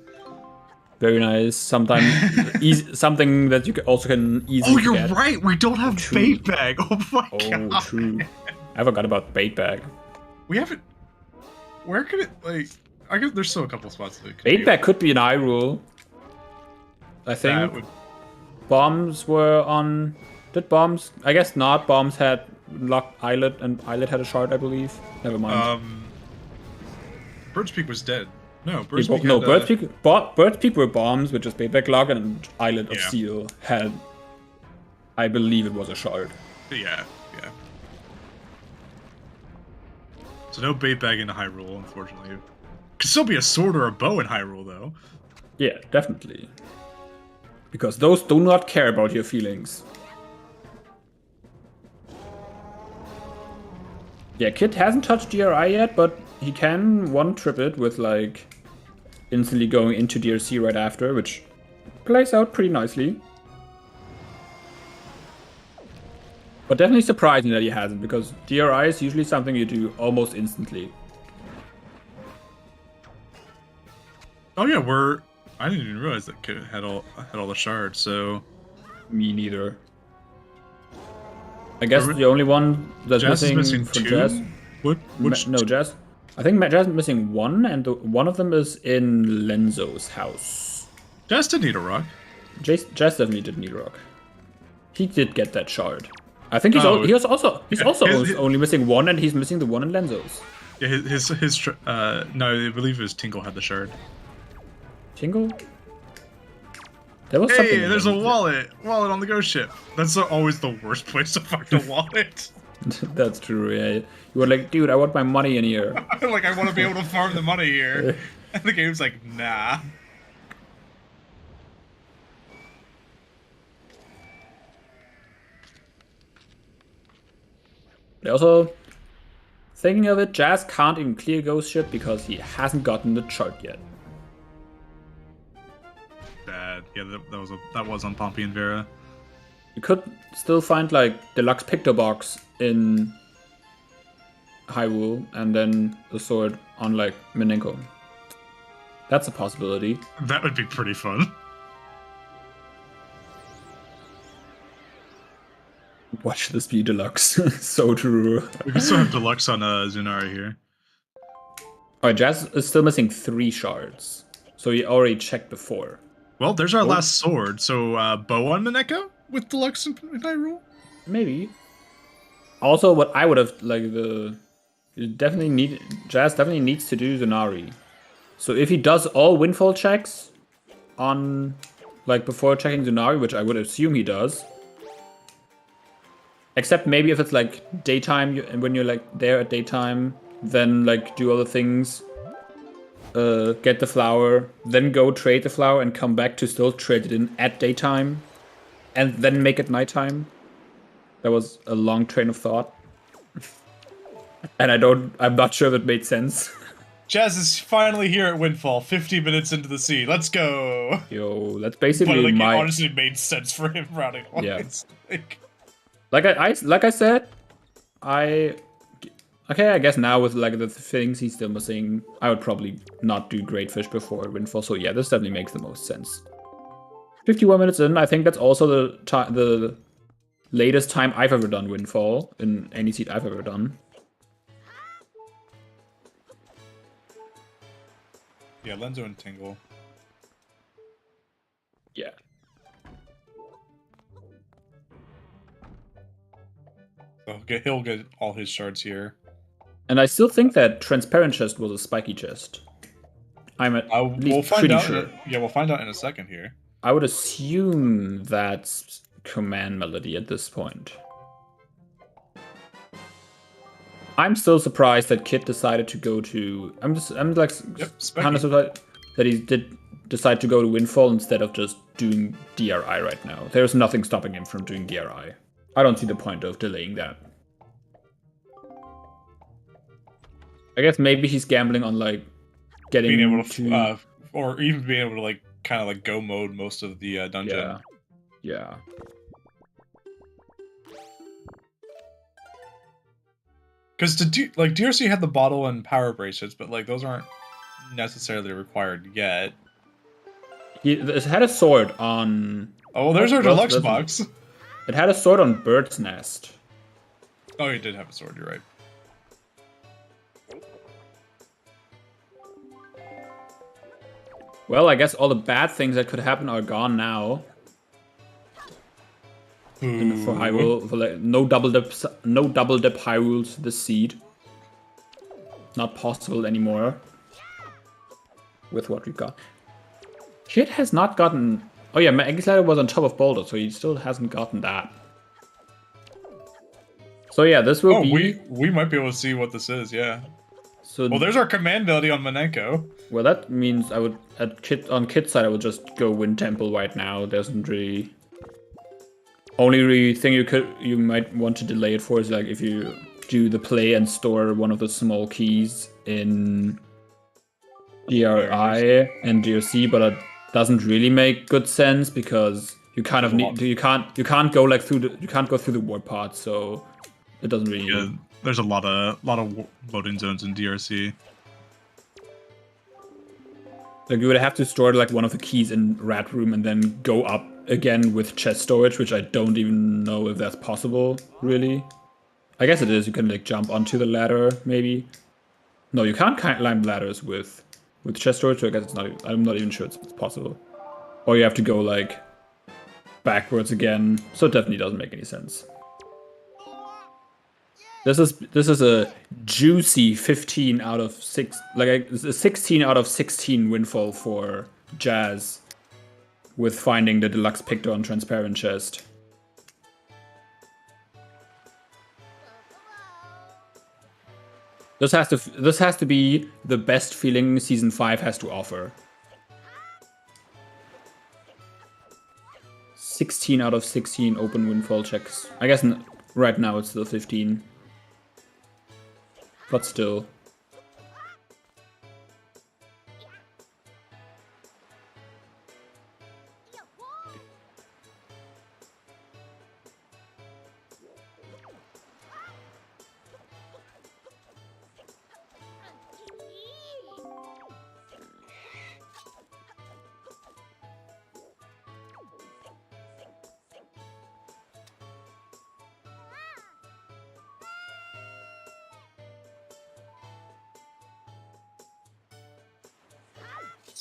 Very nice. Something that you also can easily. Oh, you're right. We don't have bait bag. Oh my god. Oh, true. I forgot about bait bag. We haven't. Where could it like? I guess there's still a couple spots that bait bag could be an Hyrule. I think bombs were on. Did bombs? I guess not. Bombs had locked Islet, and Islet had a shard, I believe. Never mind. Bird's Peak was dead. No, Bird's Peak were bombs with just bait bag lock, and Islet of Steel had, I believe it was a shard. Yeah. So no bait bag into Hyrule, unfortunately. Could still be a sword or a bow in Hyrule, though. Yeah, definitely. Because those do not care about your feelings. Yeah, Kit hasn't touched DRI yet, but he can one-trip it with, like, instantly going into DRC right after, which plays out pretty nicely. But definitely surprising that he hasn't, because DRI is usually something you do almost instantly. Oh yeah, I didn't even realize that Kit had all the shards, so... Me neither. I guess the only one that's Jazz missing, is missing from two? Jazz... No, Jazz. I think Jazz is missing one, and one of them is in Lenzo's house. Jazz did need a rock. Jazz definitely did need a rock. He did get that shard. I think he's also only missing one, and he's missing the one in Lenzo's. Yeah, no, I believe his Tingle had the shard. Tingle? There was something. Hey, there's a wallet on the ghost ship. That's always the worst place to find a wallet. That's true, yeah. You were like, dude, I want my money in here. Like, I want to be able to farm the money here. And the game's like, nah. But also, thinking of it, Jazz can't even clear Ghost Ship because he hasn't gotten the chart yet. Bad. Yeah, that was on Pompey and Vera. You could still find, like, Deluxe Picto Box in Hyrule, and then the sword on, like, Minenko. That's a possibility. That would be pretty fun. Watch this be Deluxe. So true. We can still have Deluxe on Zunari here. Alright, Jazz is still missing 3 shards. So he already checked before. Well, there's our last sword. So, Bow on Mineko with Deluxe in Hyrule? Maybe. Also, what I would have, like, Jazz definitely needs to do Zunari. So if he does all Windfall checks on, like, before checking Zunari, which I would assume he does. Except maybe if it's, like, daytime, and when you're, like, there at daytime, then, like, do all the things. Get the flower, then go trade the flower and come back to still trade it in at daytime. And then make it nighttime. That was a long train of thought. And I'm not sure if it made sense. Jazz is finally here at Windfall, 50 minutes into the sea. Let's go! Yo, that's basically But, like, it honestly made sense for him routing on. Yeah. Like I said, okay, I guess now with, like, the things he's still missing, I would probably not do Great Fish before Windfall. So yeah, this definitely makes the most sense. 51 minutes in, I think that's also the latest time I've ever done Windfall in any seed I've ever done. Yeah, Lenzo and Tingle. Yeah. So he'll get all his shards here. And I still think that Transparent Chest was a spiky chest. I'm at least pretty sure. Yeah, we'll find out in a second here. I would assume that's Command Melody at this point. I'm still surprised that Kit decided to go to. I'm like kind of surprised that he did decide to go to Windfall instead of just doing DRI right now. There's nothing stopping him from doing DRI. I don't see the point of delaying that. I guess maybe he's gambling on, like, getting being able to or even being able to, like, kind of like go mode most of the dungeon. Yeah. Because DRC had the bottle and power bracelets, but, like, those aren't necessarily required yet. It had a sword on. Oh, well, there's our deluxe box. It had a sword on Bird's Nest. Oh, he did have a sword. You're right. Well, I guess all the bad things that could happen are gone now. For Hyrule, for, like, no double dip Hyrules this seed. Not possible anymore. With what we've got. Kit has not gotten. Oh yeah, Maggie's Ladder was on top of Boulder, so he still hasn't gotten that. So yeah, this will be. We might be able to see what this is. Yeah. So well, there's our command ability on Manenko. Well, that means I would on Kit's side I would just go Wind Temple right now. There's not really only really thing you might want to delay it for is like if you do the play and store one of the small keys in DRI and DRC, but it doesn't really make good sense because you kind of need you can't go like through you can't go through the warp part, so it doesn't really. Yeah, there's a lot of loading zones in DRC. Like you would have to store like one of the keys in Rat Room and then go up again with chest storage, which I don't even know if that's possible, really. I guess it is. You can like jump onto the ladder, maybe. No, you can't climb ladders with chest storage, so I guess it's not. I'm not even sure it's possible. Or you have to go like backwards again, so it definitely doesn't make any sense. This is a juicy 15 out of 6, like a 16 out of 16 windfall for Jazz with finding the deluxe Picton transparent chest. This has to be the best feeling Season 5 has to offer. 16 out of 16 open windfall checks. I guess right now it's still 15. But still.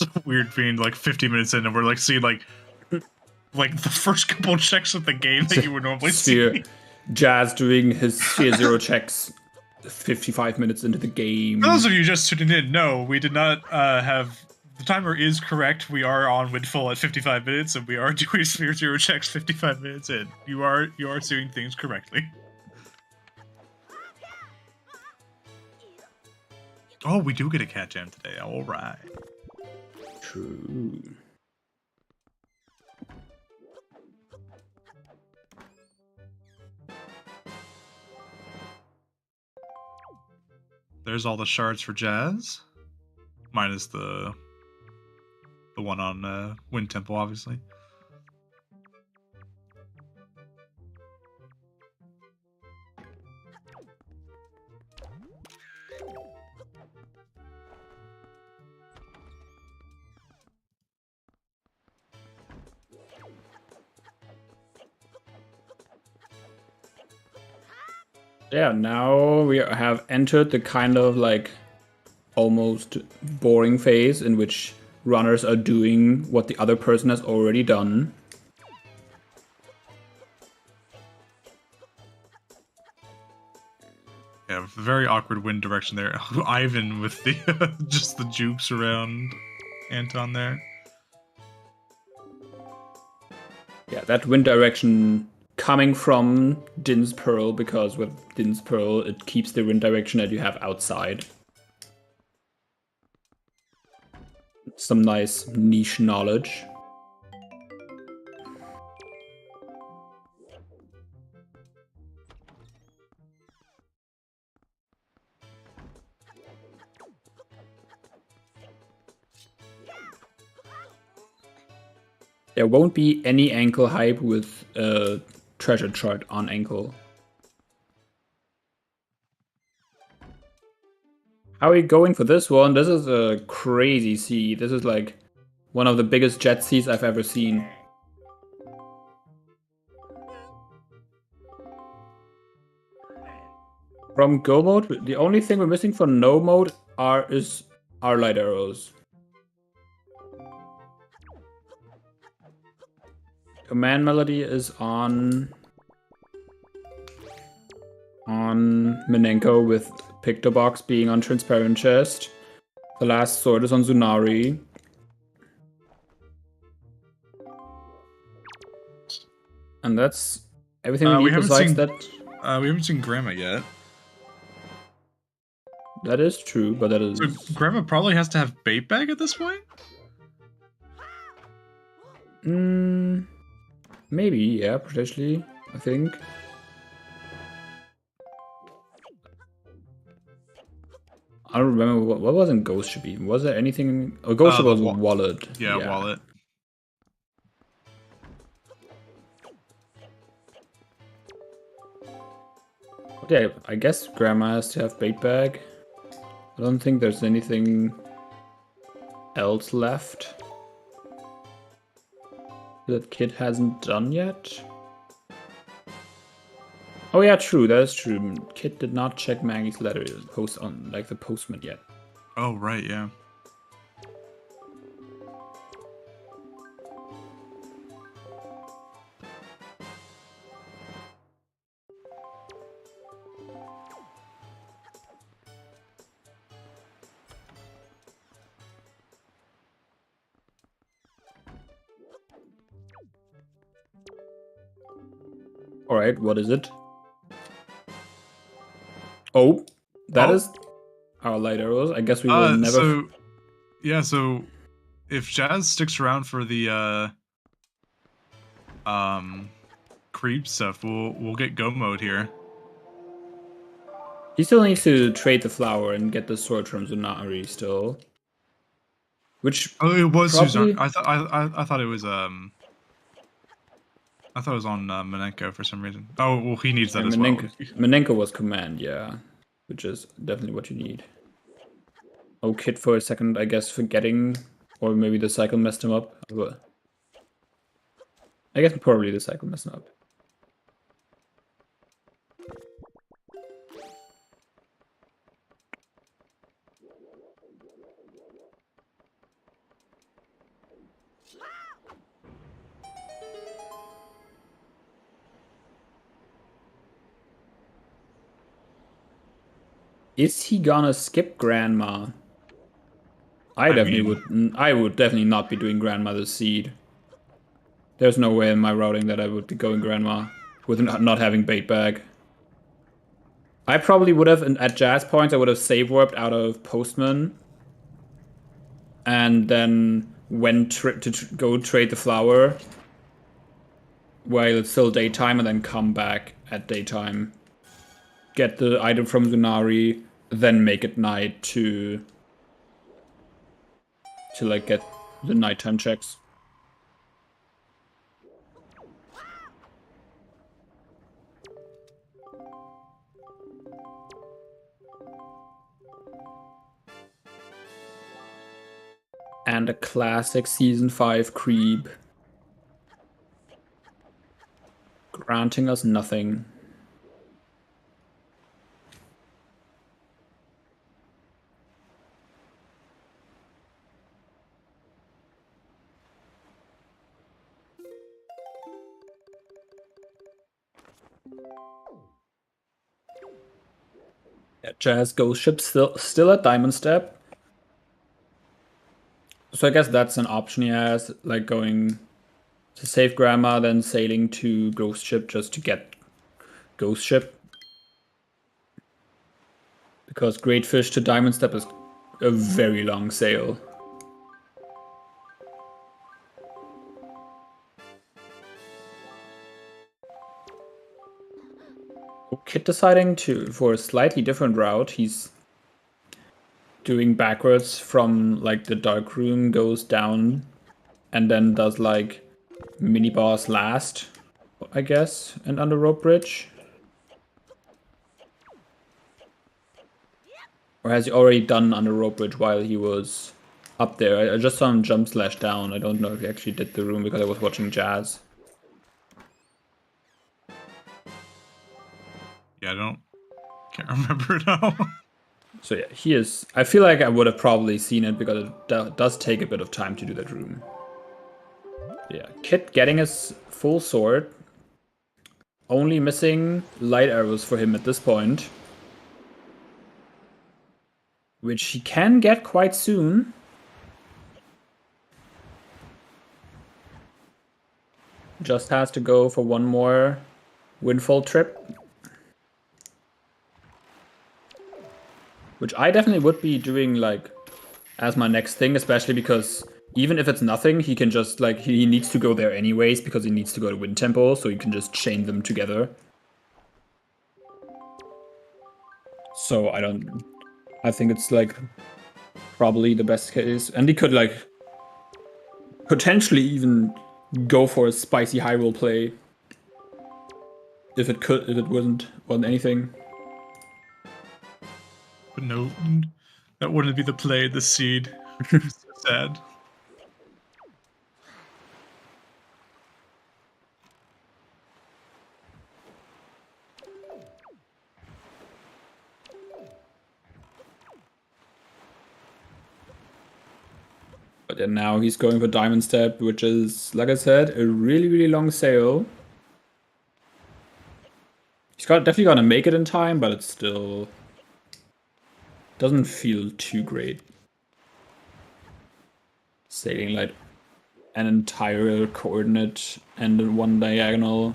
It's weird being like 50 minutes in and we're like seeing like the first couple of checks of the game that you would normally see. Jazz doing his Sphere 0 checks 55 minutes into the game. For those of you just tuning in, no, we did not have... The timer is correct. We are on Windfall at 55 minutes, and we are doing Sphere 0 checks 55 minutes in. You are doing things correctly. Oh, we do get a cat jam today. All right. True. There's all the shards for Jazz. Minus the one on Wind Temple, obviously. Yeah, now we have entered the kind of like almost boring phase in which runners are doing what the other person has already done. Yeah, very awkward wind direction there. Ivan with the just the jukes around Anton there. Yeah, that wind direction coming from Din's Pearl, because with Din's Pearl it keeps the wind direction that you have outside. Some nice niche knowledge. There won't be any ankle hype with a treasure chart on ankle. How are we going for this one? This is a crazy sea. This is like one of the biggest jet seas I've ever seen. From go mode, the only thing we're missing for no mode is our light arrows. Command melody is on Minenko with Pictobox being on Transparent Chest. The last sword is on Zunari. And that's everything we need besides that. We haven't seen Grandma yet. That is true, but that is... So Grandma probably has to have bait bag at this point? Maybe, yeah, potentially, I think. I don't remember what was in Ghost Ship even. Was there anything? Oh, Ghost Ship was a wallet. Yeah, wallet. But yeah, I guess Grandma has to have bait bag. I don't think there's anything else left that Kid hasn't done yet. Oh yeah, true. That is true. Kid did not check Maggie's letter post on like the postman yet. Oh right, yeah. All right, what is it? Oh, that is our light arrows. I guess we will never. So if Jazz sticks around for the creep stuff, we'll get go mode here. He still needs to trade the flower and get the sword from Zunari still. Which it was probably... Suzanne. I thought it was I thought it was on Manenko for some reason. Oh well, he needs that as well. Manenko was command, yeah, which is definitely what you need. Oh, Kid for a second, I guess, forgetting, or maybe the cycle messed him up. I guess probably the cycle messed him up. Is he gonna skip Grandma? I would definitely not be doing Grandmother's Seed. There's no way in my routing that I would be going Grandma with not having bait bag. I probably would have, at Jazz points, I would have save warped out of Postman. And then went to go trade the flower while it's still daytime, and then come back at daytime. Get the item from Zunari, then make it night to like get the nighttime checks. And a classic Season 5 creep. Granting us nothing. Yeah, Jazz Ghost Ship still at Diamond Step. So I guess that's an option he has, like going to save Grandma, then sailing to Ghost Ship just to get Ghost Ship. Because Great Fish to Diamond Step is a very long sail. Kid deciding for a slightly different route. He's doing backwards from like the dark room, goes down, and then does like mini boss last, I guess, and under rope bridge. Or has he already done under rope bridge while he was up there? I just saw him jump slash down. I don't know if he actually did the room because I was watching Jazz. Yeah, can't remember now. So yeah, he is. I feel like I would have probably seen it because it does take a bit of time to do that room. Yeah, Kit getting his full sword. Only missing light arrows for him at this point. Which he can get quite soon. Just has to go for one more windfall trip. which I definitely would be doing like as my next thing, especially because even if it's nothing, he can just like he needs to go there anyways because he needs to go to Wind Temple, so you can just chain them together. So I think it's like probably the best case, and he could like potentially even go for a spicy high roll play if it wasn't anything. But no, that wouldn't be the play, the seed. So sad. But then now he's going for Diamond Step, which is, like I said, a really, really long sail. He's definitely gonna make it in time, but it still doesn't feel too great. Sailing like an entire coordinate and one diagonal.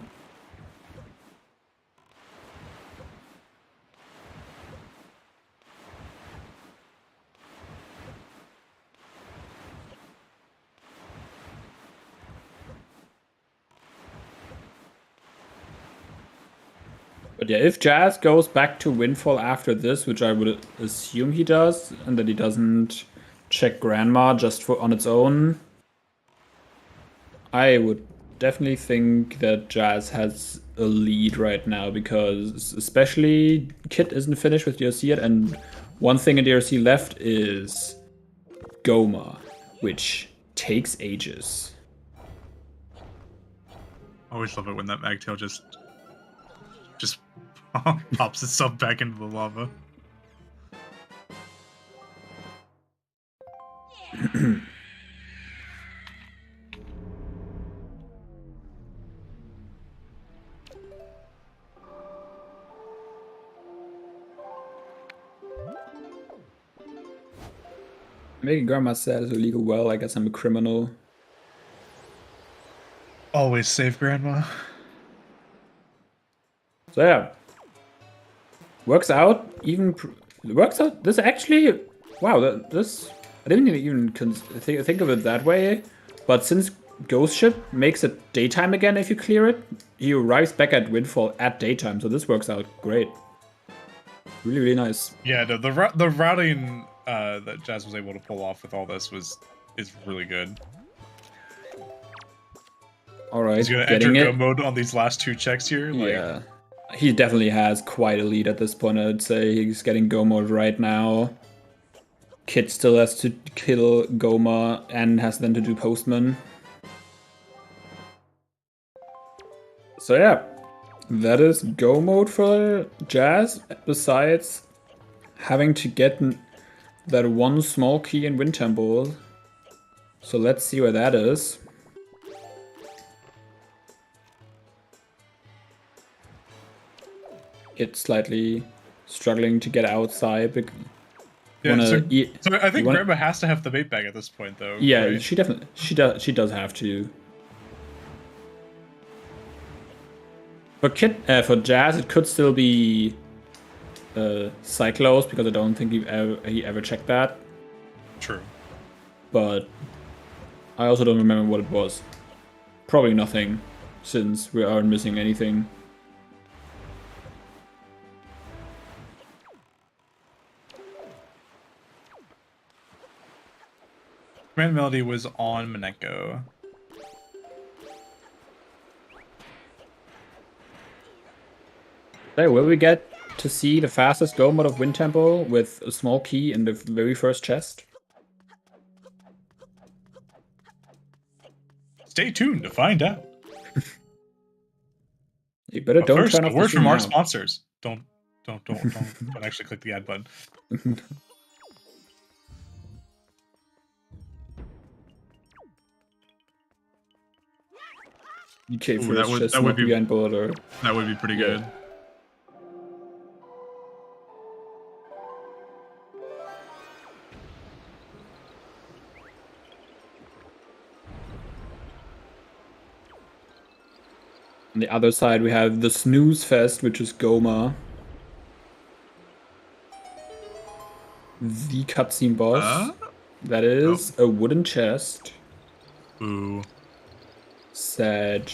But yeah, if Jazz goes back to Windfall after this, which I would assume he does, and that he doesn't check Grandma just on its own, I would definitely think that Jazz has a lead right now, because especially Kit isn't finished with DRC yet, and one thing in DRC left is Goma, which takes ages. I always love it when that Magtail just pops itself back into the lava. Making Grandma sad is illegal. Well, I guess I'm a criminal. Always save Grandma. So yeah, works out. Works out. This actually, wow. This I didn't even think of it that way. But since Ghost Ship makes it daytime again if you clear it, he arrives back at Windfall at daytime. So this works out great. Really, really nice. Yeah, no, the routing that Jazz was able to pull off with all this is really good. All right, he's gonna enter go mode on these last two checks here. Yeah. He definitely has quite a lead at this point, I'd say. He's getting go mode right now. Kit still has to kill Goma and has then to do Postman. So yeah, that is go mode for Jazz, besides having to get that one small key in Wind Temple. So let's see where that is. It's slightly struggling to get outside. Yeah, so I think Grandma has to have the bait bag at this point, though. Yeah, right? she does have to. For Jazz, it could still be Cyclos, because I don't think he ever checked that. True. But I also don't remember what it was. Probably nothing, since we aren't missing anything. Command Melody was on Mineko. Hey, will we get to see the fastest go mode of Wind Temple with a small key in the very first chest? Stay tuned to find out. You better don't first, turn off a word the from our now. sponsors. Don't actually click the ad button. UK first, that would be behind border. That would be pretty good. On the other side, we have the Snooze Fest, which is Goma. the cutscene boss. That is a wooden chest. Ooh. Sag.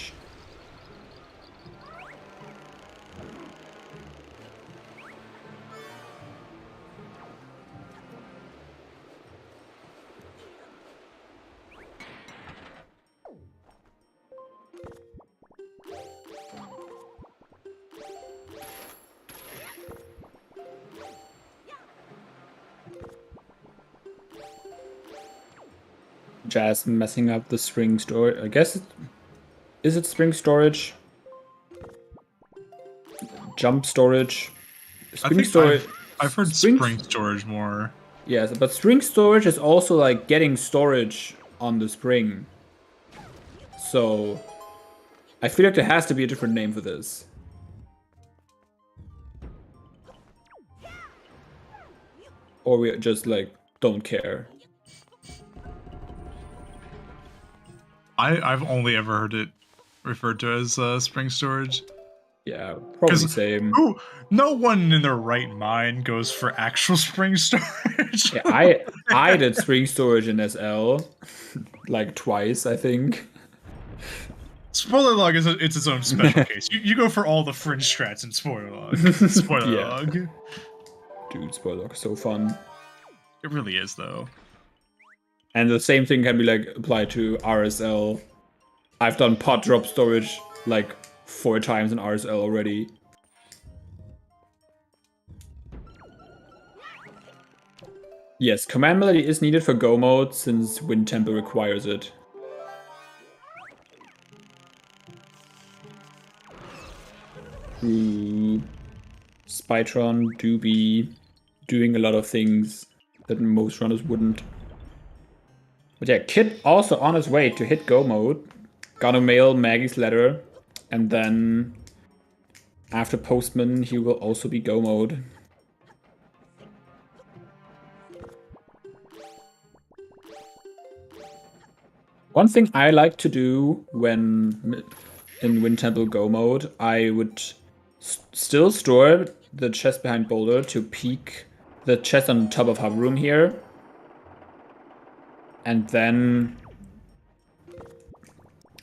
Jazz messing up the spring storage. I guess is it spring storage? Jump storage? Spring storage. I've heard spring storage more. Yes, but spring storage is also like getting storage on the spring. So I feel like there has to be a different name for this. Or we just like don't care. I've only ever heard it referred to as spring storage. Yeah, probably the same. No one in their right mind goes for actual spring storage. Yeah, I did spring storage in SL like twice, I think. Spoiler log is it's its own special case. You go for all the fringe strats in spoiler log. Spoiler log. Dude, spoiler log is so fun. It really is though. And the same thing can be like applied to RSL. I've done pot drop storage like 4 times in RSL already. Yes, command melody is needed for go mode since Wind Temple requires it. Ooh. Spytron do be doing a lot of things that most runners wouldn't. But yeah, Kit also on his way to hit go mode. Gonna mail Maggie's letter. And then after Postman, he will also be go mode. One thing I like to do when in Wind Temple go mode, I would still store the chest behind Boulder to peek the chest on top of Hub Room here. And then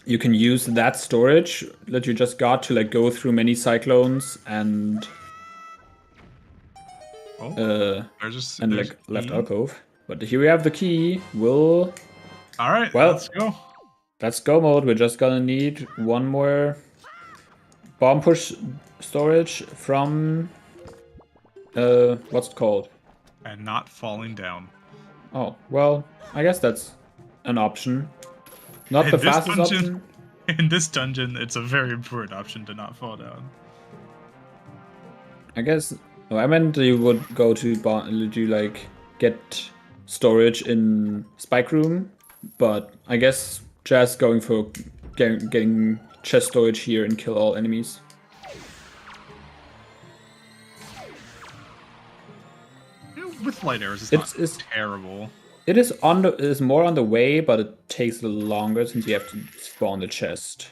you can use that storage that you just got to like go through many cyclones and like left alcove. But here we have the key. All right, well, let's go. That's go mode. We're just gonna need one more bomb push storage from what's it called? And not falling down. Oh, well, I guess that's an option. Not the fastest option. In this dungeon, it's a very important option to not fall down. I guess. Oh, I meant you would go to like get storage in Spike Room, but I guess just going for getting chest storage here and kill all enemies. With light arrows, it's terrible. It is more on the way, but it takes a little longer since you have to spawn the chest.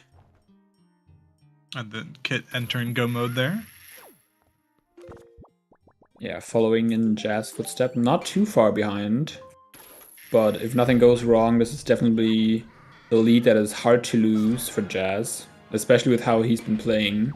And then Kit entering go mode there. Yeah, following in Jazz footstep, not too far behind. But if nothing goes wrong, this is definitely a lead that is hard to lose for Jazz, especially with how he's been playing.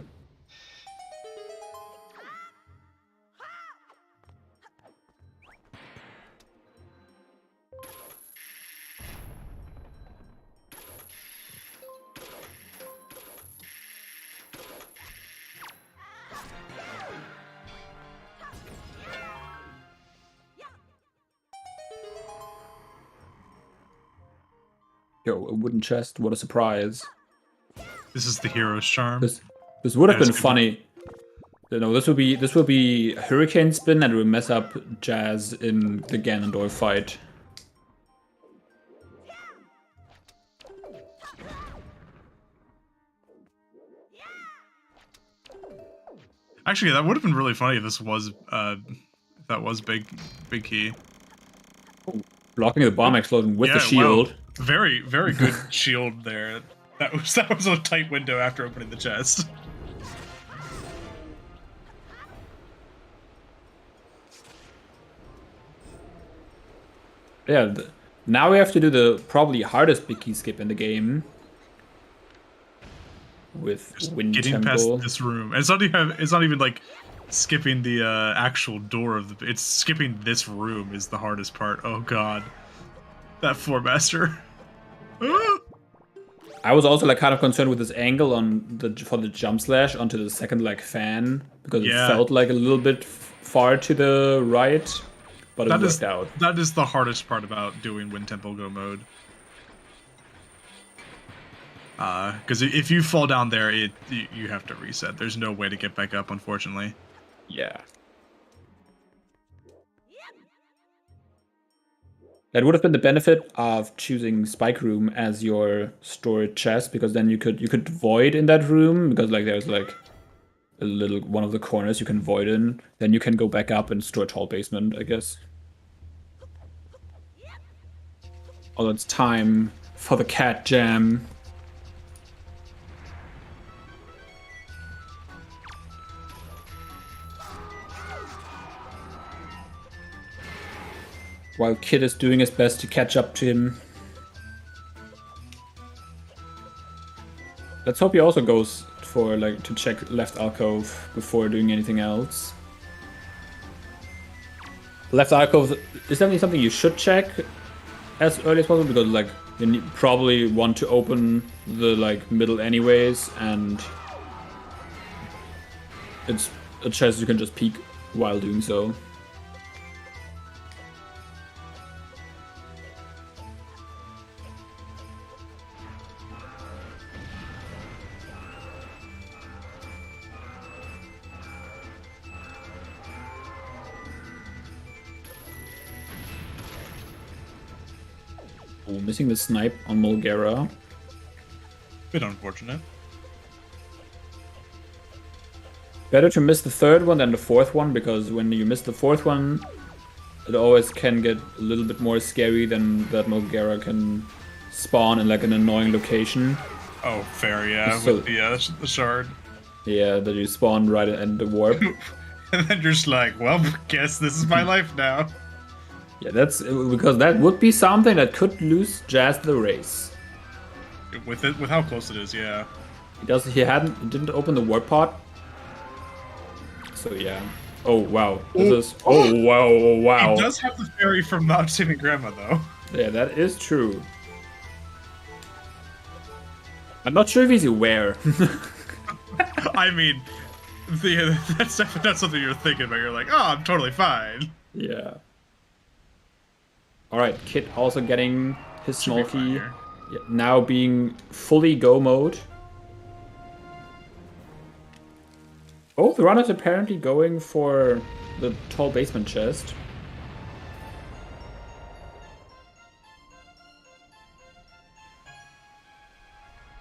Yo, a wooden chest, what a surprise. This is the hero's charm. This would have been funny. You know, this will be Hurricane Spin and it will mess up Jazz in the Ganondorf fight. Actually, that would have been really funny if this was big key. Blocking the bomb explosion with the shield. Wow. Very, very good shield there. That was a tight window after opening the chest. Yeah, now we have to do the probably hardest big key skip in the game. With Just Wind getting Temple. past this room. It's not even like skipping the actual door of the. It's skipping this room is the hardest part. Oh god, that floor master. I was also like kind of concerned with this angle for the jump slash onto the second like fan because it felt like a little bit far to the right, but it worked out. That is the hardest part about doing Wind Temple Go mode. Because if you fall down there, you have to reset. There's no way to get back up, unfortunately. Yeah. That would have been the benefit of choosing Spike Room as your storage chest, because then you could void in that room, because like there's like a little one of the corners you can void in. Then you can go back up and store Tall Basement, I guess. Although it's time for the cat jam. While Kid is doing his best to catch up to him. Let's hope he also goes for like to check left alcove before doing anything else. Left alcove is definitely something you should check as early as possible, because like you probably want to open the like middle anyways, and it's a chance you can just peek while doing so. Oh, missing the snipe on Mulgera. Bit unfortunate. Better to miss the third one than the fourth one, because when you miss the fourth one, it always can get a little bit more scary than that Mulgera can spawn in like an annoying location. Oh, fair, yeah, so, with the shard. Yeah, that you spawn right in the warp. And then you're just like, well, guess this is my life now. Yeah, that's because that would be something that could lose Jazz the race. With how close it is, yeah. He didn't open the warp pod. So yeah. Oh wow. Oh wow. He does have the fairy from Mount Saving Grandma though. Yeah, that is true. I'm not sure if he's aware. I mean, that's definitely not something you're thinking about. You're like, oh, I'm totally fine. Yeah. Alright, Kit also getting his small key. Yeah, now being fully go mode. Oh, the runner's apparently going for the Tall Basement chest.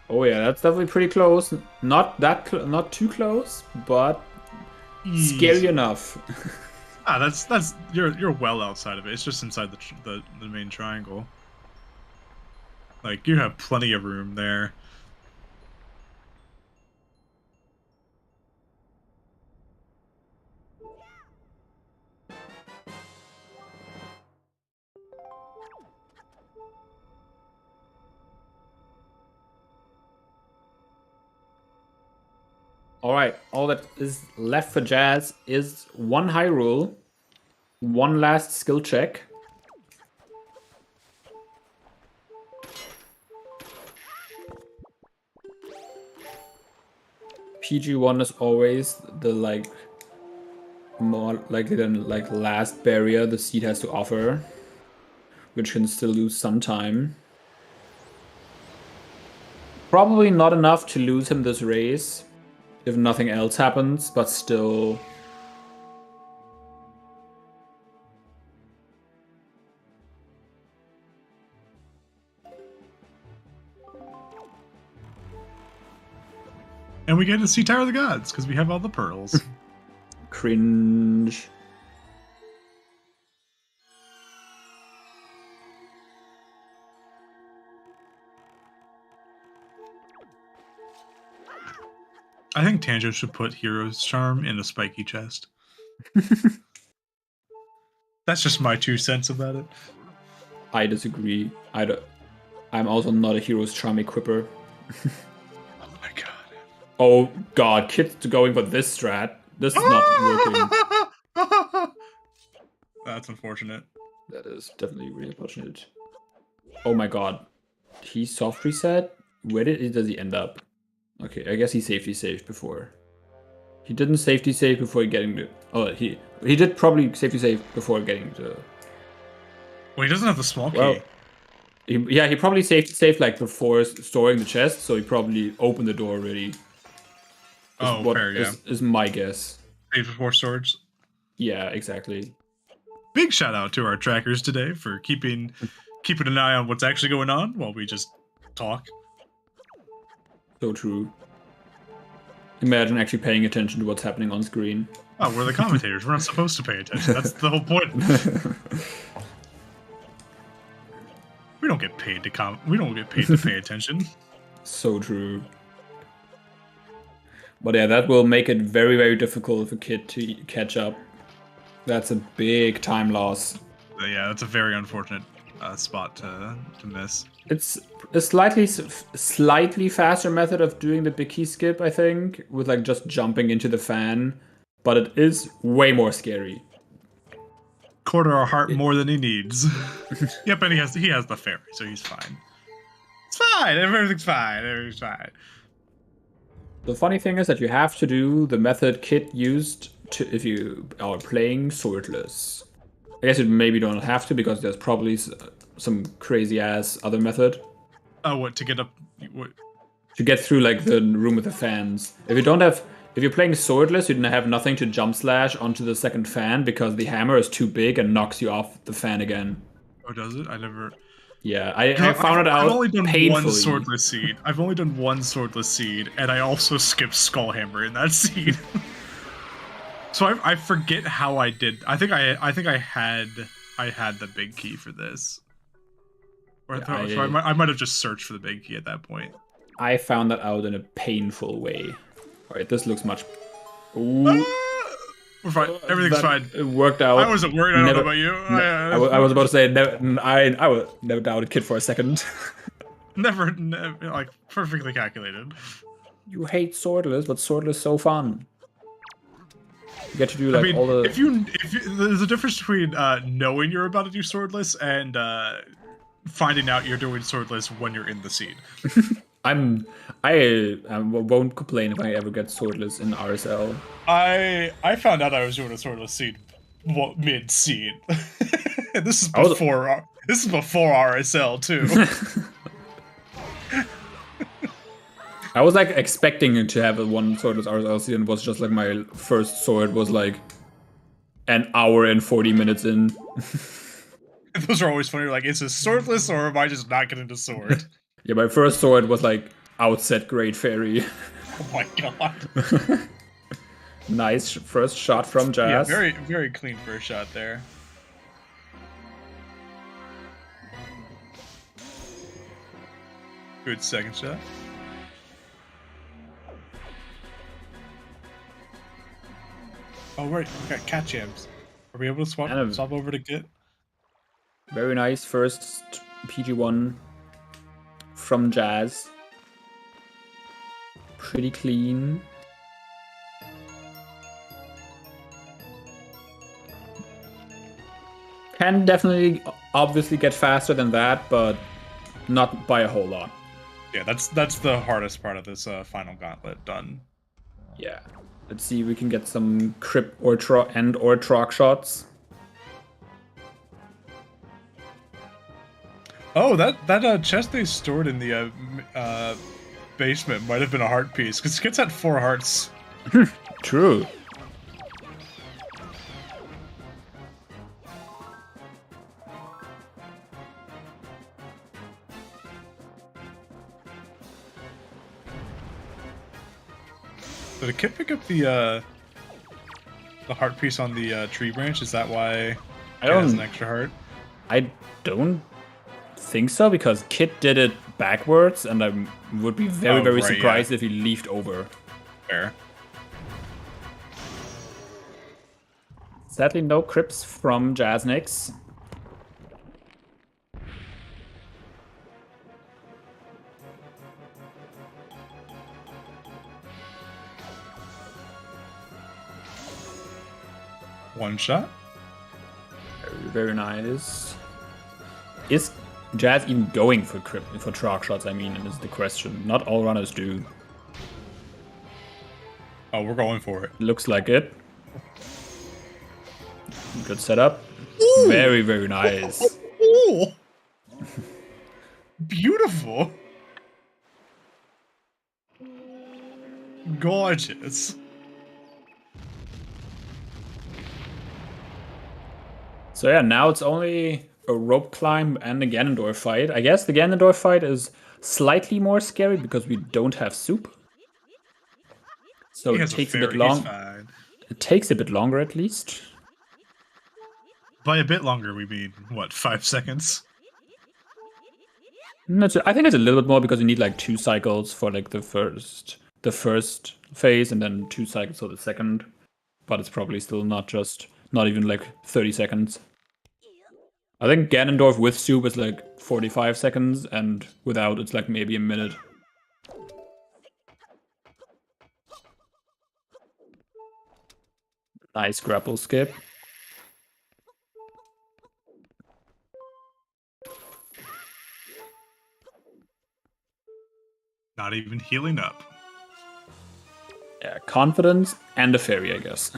Oh yeah, that's definitely pretty close. Not too close, but scary enough. That's you're well outside of it. It's just inside the main triangle. Like, you have plenty of room there. Alright, all that is left for Jazz is one Hyrule, one last skill check. PG1 is always the more likely than last barrier the seed has to offer, which can still lose some time. Probably not enough to lose him this race if nothing else happens, but still. And we get to see Tower of the Gods, because we have all the pearls. Cringe. I think Tanjo should put Hero's Charm in a spiky chest. That's just my 2 cents about it. I disagree. I'm also not a hero's charm equipper. Oh my god. Oh god, Kit's going for this strat. This is not working. That's unfortunate. That is definitely really unfortunate. Oh my god. He soft reset? Where does he end up? Okay, I guess he safety saved before. He didn't safety save before getting the... Oh, he did probably safety save before getting the... Well, he doesn't have the small key. Well, he probably safety saved like before storing the chest, so he probably opened the door already. Fair, yeah. Is my guess. Saved before storage. Yeah, exactly. Big shout out to our trackers today for keeping an eye on what's actually going on while we just talk. So true. Imagine actually paying attention to what's happening on screen. Oh, we're the commentators. We're not supposed to pay attention. That's the whole point. We don't get paid to We don't get paid to pay attention. So true. But yeah, that will make it very, very difficult for Kit to catch up. That's a big time loss. Yeah, that's a very unfortunate spot to miss. It's a slightly faster method of doing the big key skip, I think, with like just jumping into the fan, but it is way more scary. Quarter our heart more than he needs. Yep, and he has the fairy, so he's fine. It's fine. Everything's fine. Everything's fine. The funny thing is that you have to do the method Kit used if you are playing swordless. I guess you maybe don't have to because there's probably some crazy ass other method. Oh, what to get up? What? To get through like the room with the fans. If you're playing swordless, you have nothing to jump slash onto the second fan because the hammer is too big and knocks you off the fan again. Oh, does it? I never. Yeah, I found it out. I've only done painfully. one swordless seed. I've only done one swordless seed, and I also skipped Skullhammer in that seed. So I forget how I did. I think I had the big key for this. Or so I might have just searched for the big key at that point. I found that out in a painful way. Alright, this looks much... Ooh. We're fine. Everything's fine. It worked out. I wasn't worried. I don't know about you. I was about to say, I would never doubted Kit for a second. never, like, perfectly calculated. You hate swordless, but swordless is so fun. You get to do like all the... If you, there's a difference between knowing you're about to do swordless and finding out you're doing swordless when you're in the seed. I won't complain if I ever get swordless in RSL. I found out I was doing a swordless seed mid seed. This is before RSL too. I was like expecting to have one swordless RSL seed, and was just like my first sword was like an hour and 40 minutes in. Those are always funny. Like, is this swordless or am I just not getting the sword? Yeah, my first sword was like outset Great Fairy. Oh my god. Nice first shot from Jazz. Yeah, very, very clean first shot there. Good second shot. Oh, right, we got cat jams. Are we able to swap over to Kit? Very nice first PG1 from Jazz. Pretty clean. Can definitely, obviously get faster than that, but not by a whole lot. Yeah, that's the hardest part of this final gauntlet done. Yeah. Let's see if we can get some Crypt or Troc shots. Oh, that chest they stored in the basement might have been a heart piece, because Kit's had 4 hearts. True. So did Kit pick up the heart piece on the tree branch? Is that why Kit has an extra heart? I don't think so, because Kit did it backwards, and I would be very surprised if he leafed over. Fair. Sadly, no crypts from Jasnix. One shot. Very, very nice. Is Jazz even going for chalk shots? I mean, is the question. Not all runners do. Oh, we're going for it. Looks like it. Good setup. Ooh. Very, very nice. Ooh. Beautiful. Gorgeous. So yeah, now it's only a rope climb and a Ganondorf fight. I guess the Ganondorf fight is slightly more scary because we don't have soup. So it takes a bit long. It takes a bit longer at least. By a bit longer, we mean what, 5 seconds? I think it's a little bit more because you need like 2 cycles for like the first phase and then 2 cycles for the second. But it's probably still not even like 30 seconds. I think Ganondorf with soup is like 45 seconds and without it's like maybe a minute. Nice grapple skip. Not even healing up. Yeah, confidence and a fairy, I guess.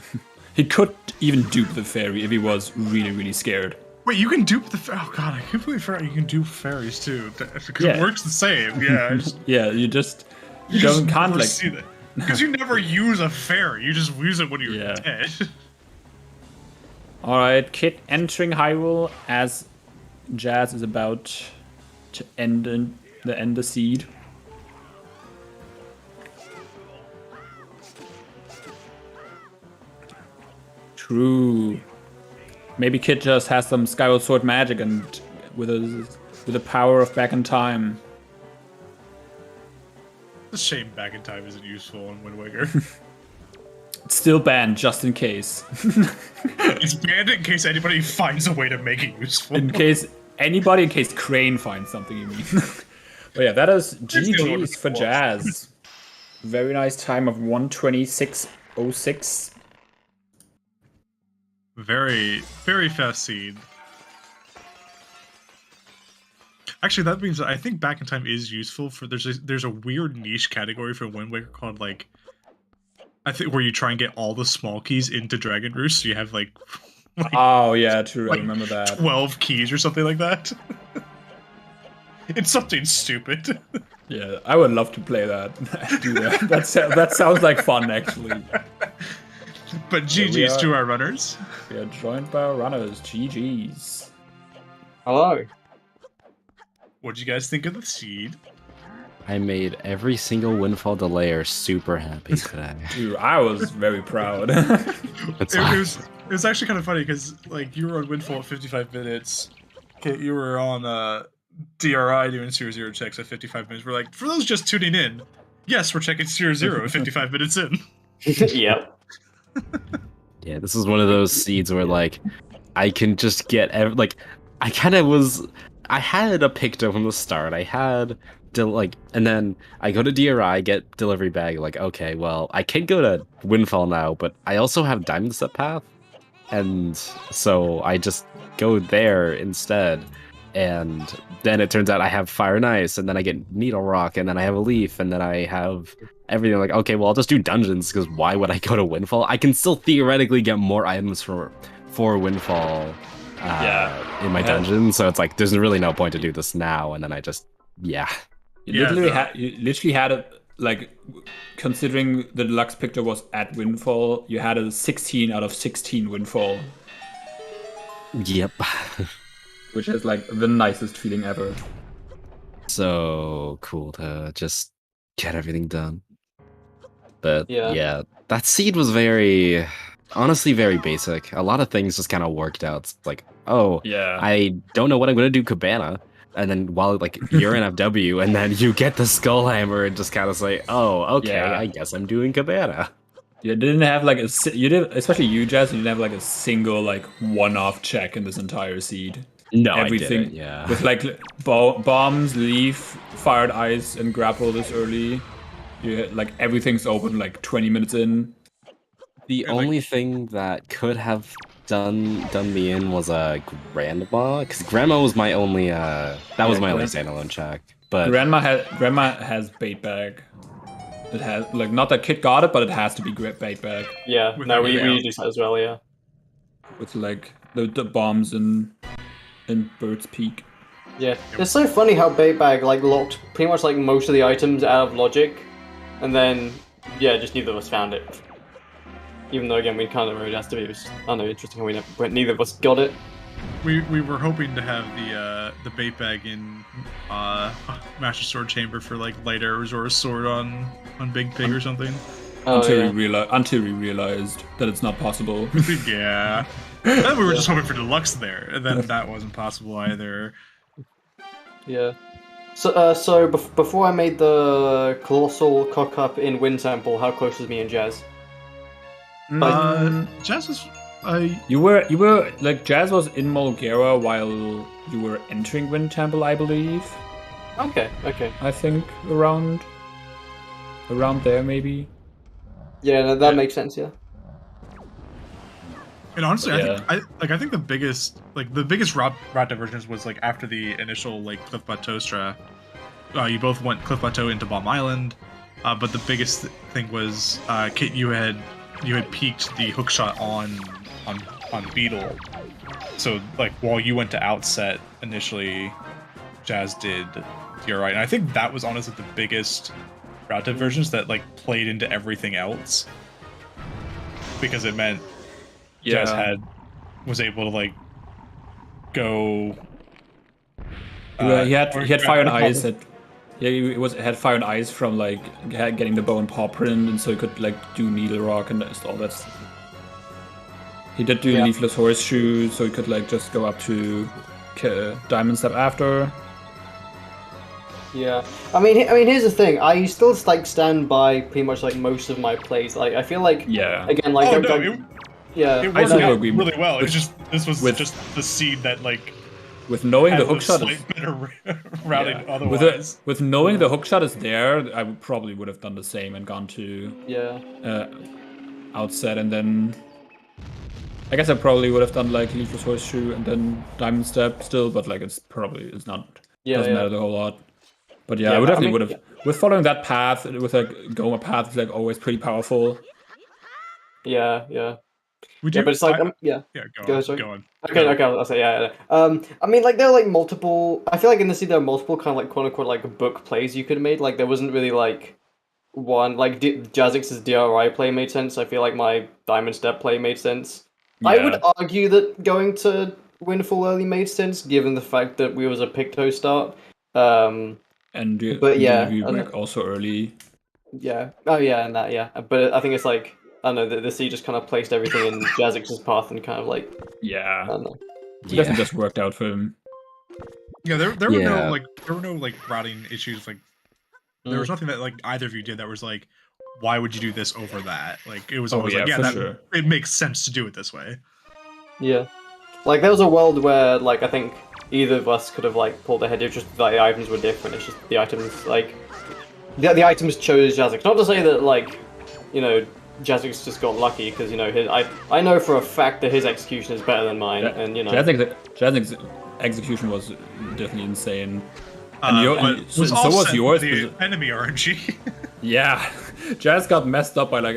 He could even dupe the fairy if he was really, really scared. Wait, you can dupe the oh god, I can't believe you can dupe fairies too. Because it works the same, yeah. Yeah, you can't like see that. Because you never use a fairy, you just use it when you're dead. Alright, Kit entering Hyrule as Jazz is about to end the seed. True. Maybe Kit just has some Skyward Sword magic and with the power of back in time. It's a shame back in time isn't useful in Wind Waker. It's still banned just in case. It's banned in case anybody finds a way to make it useful. In case Crane finds something, you mean. But yeah, that is GG's for Jazz. Very nice time of 1:26.06. Very, very fast seed. Actually, that means I think back in time is useful for there's a weird niche category for Wind Waker called like I think where you try and get all the small keys into Dragon Roost, so you have like oh yeah, true. Like I remember that 12 keys or something like that. It's something stupid. Yeah, I would love to play that. Do that. That sounds like fun actually. But GG's to our runners. We are joined by our runners. GG's. Hello. What did you guys think of the seed? I made every single Windfall delayer super happy today. Dude, I was very proud. It was actually kind of funny because like you were on Windfall at 55 minutes. Okay, you were on DRI doing 0-0 checks at 55 minutes. We're like, for those just tuning in, yes, we're checking 0-0 at 55 minutes in. Yep. Yeah, this is one of those seeds where like I can just get like I had a picto from the start. I had and then I go to DRI, get delivery bag. Like, okay, well, I can go to Windfall now, but I also have Diamond Step Path, and so I just go there instead. And then it turns out I have Fire and Ice, and then I get Needle Rock, and then I have a Leaf, and then I have everything. Like, okay, well, I'll just do dungeons, because why would I go to Windfall? I can still theoretically get more items for Windfall in my dungeon, so it's like, there's really no point to do this now, and then I just, You literally had a, like, considering the deluxe picture was at Windfall, you had a 16 out of 16 Windfall. Yep. Which is like the nicest feeling ever. So cool to just get everything done. But yeah, that seed was honestly very basic. A lot of things just kind of worked out. It's like, I don't know what I'm gonna do Cabana. And then while like you're in FW, and then you get the Skull Hammer and just kind of say, oh, okay, I guess I'm doing Cabana. You didn't have like especially you, Jazz, you didn't have like a single like one-off check in this entire seed. No, everything, I didn't, yeah. With like bombs, leaf, fired ice, and grapple this early. Like everything's open like 20 minutes in. The only thing that could have done me in was Grandma, because Grandma was my only was my only standalone check. But Grandma has bait bag. It has like not that Kit got it, but it has to be bait bag. Yeah, no, we use that as well. Yeah, with like the bombs in Bird's Peak. Yeah, it's so funny how bait bag like locked pretty much like most of the items out of logic, and then yeah, just neither of us found it. Even though again we kind of wrote it has to be. It was, I don't know, interesting how neither of us got it. We were hoping to have the bait bag in Master Sword Chamber for like light arrows or a sword on Big Pig or something. Until we realized that it's not possible. Yeah. Then we were just hoping for deluxe there, and then that wasn't possible either. Yeah. So before I made the colossal cock up in Wind Temple, how close was me and Jazz? Jazz was. You were like Jazz was in Mulgara while you were entering Wind Temple, I believe. Okay. I think around there maybe. Yeah, no, that makes sense. Yeah. And honestly, I think the biggest route divergence was like after the initial like Cliff Plateau strat. You both went Cliff Plateau into Bomb Island, but the biggest thing was Kit, you had peaked the hookshot on Beetle. So like while you went to Outset initially, Jazz did DRI, and I think that was honestly the biggest route divergence that like played into everything else, because it meant Jazz was able to like go. He had fire and ice. Had fire and ice from like getting the bow and paw print, and so he could like do needle rock and all that stuff. He did do leafless horseshoe, so he could like just go up to diamond step after. Yeah, I mean, here's the thing. I still like stand by pretty much like most of my plays. Like, I feel like again, like it worked out really well. It's just this was just the seed that like with knowing the hookshot is better routing otherwise. With knowing the hookshot is there, I probably would have done the same and gone to Outset, and then I guess I probably would have done like leafless horseshoe and then diamond step still, but like it's not doesn't matter the whole lot. But I would have with following that path with like Goma path is like always pretty powerful. Yeah. But it's like go on. Okay, I'll say I mean, like there are like multiple. I feel like in the seed there are multiple kind of like quote unquote like book plays you could have made. Like there wasn't really like one like Jasnix's DRI play made sense. I feel like my diamond step play made sense. Yeah. I would argue that going to Windfall early made sense given the fact that we was a Picto start. But also early. Yeah. Oh yeah, and that But I think it's like I don't know. The sea just kind of placed everything in Jasnix's path and kind of like I don't know. It definitely just worked out for him. Yeah, there were no routing issues. Like there was nothing that like either of you did that was like, why would you do this over that? Like it was always it makes sense to do it this way. Yeah, like there was a world where like I think either of us could have like pulled ahead. It's just like the items were different. It's just the items like the items chose Jasnix. Not to say that like Jasnix just got lucky because I know for a fact that his execution is better than mine, and Jasnix's execution was definitely insane. And so was yours. The enemy RNG. Yeah, Jazz got messed up by like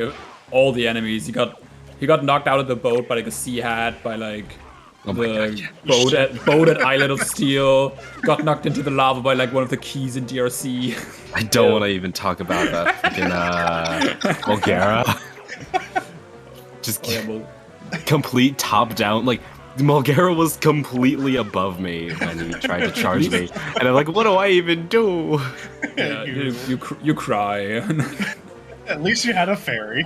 all the enemies. He got knocked out of the boat by like a sea hat, by like boat at Island of Steel. Got knocked into the lava by like one of the keys in DRC. I don't want to even talk about that freaking Mulgara. Just complete top down. Like Mulgara was completely above me when he tried to charge me, and I'm like, what do I even do? Yeah, you cry. At least you had a fairy.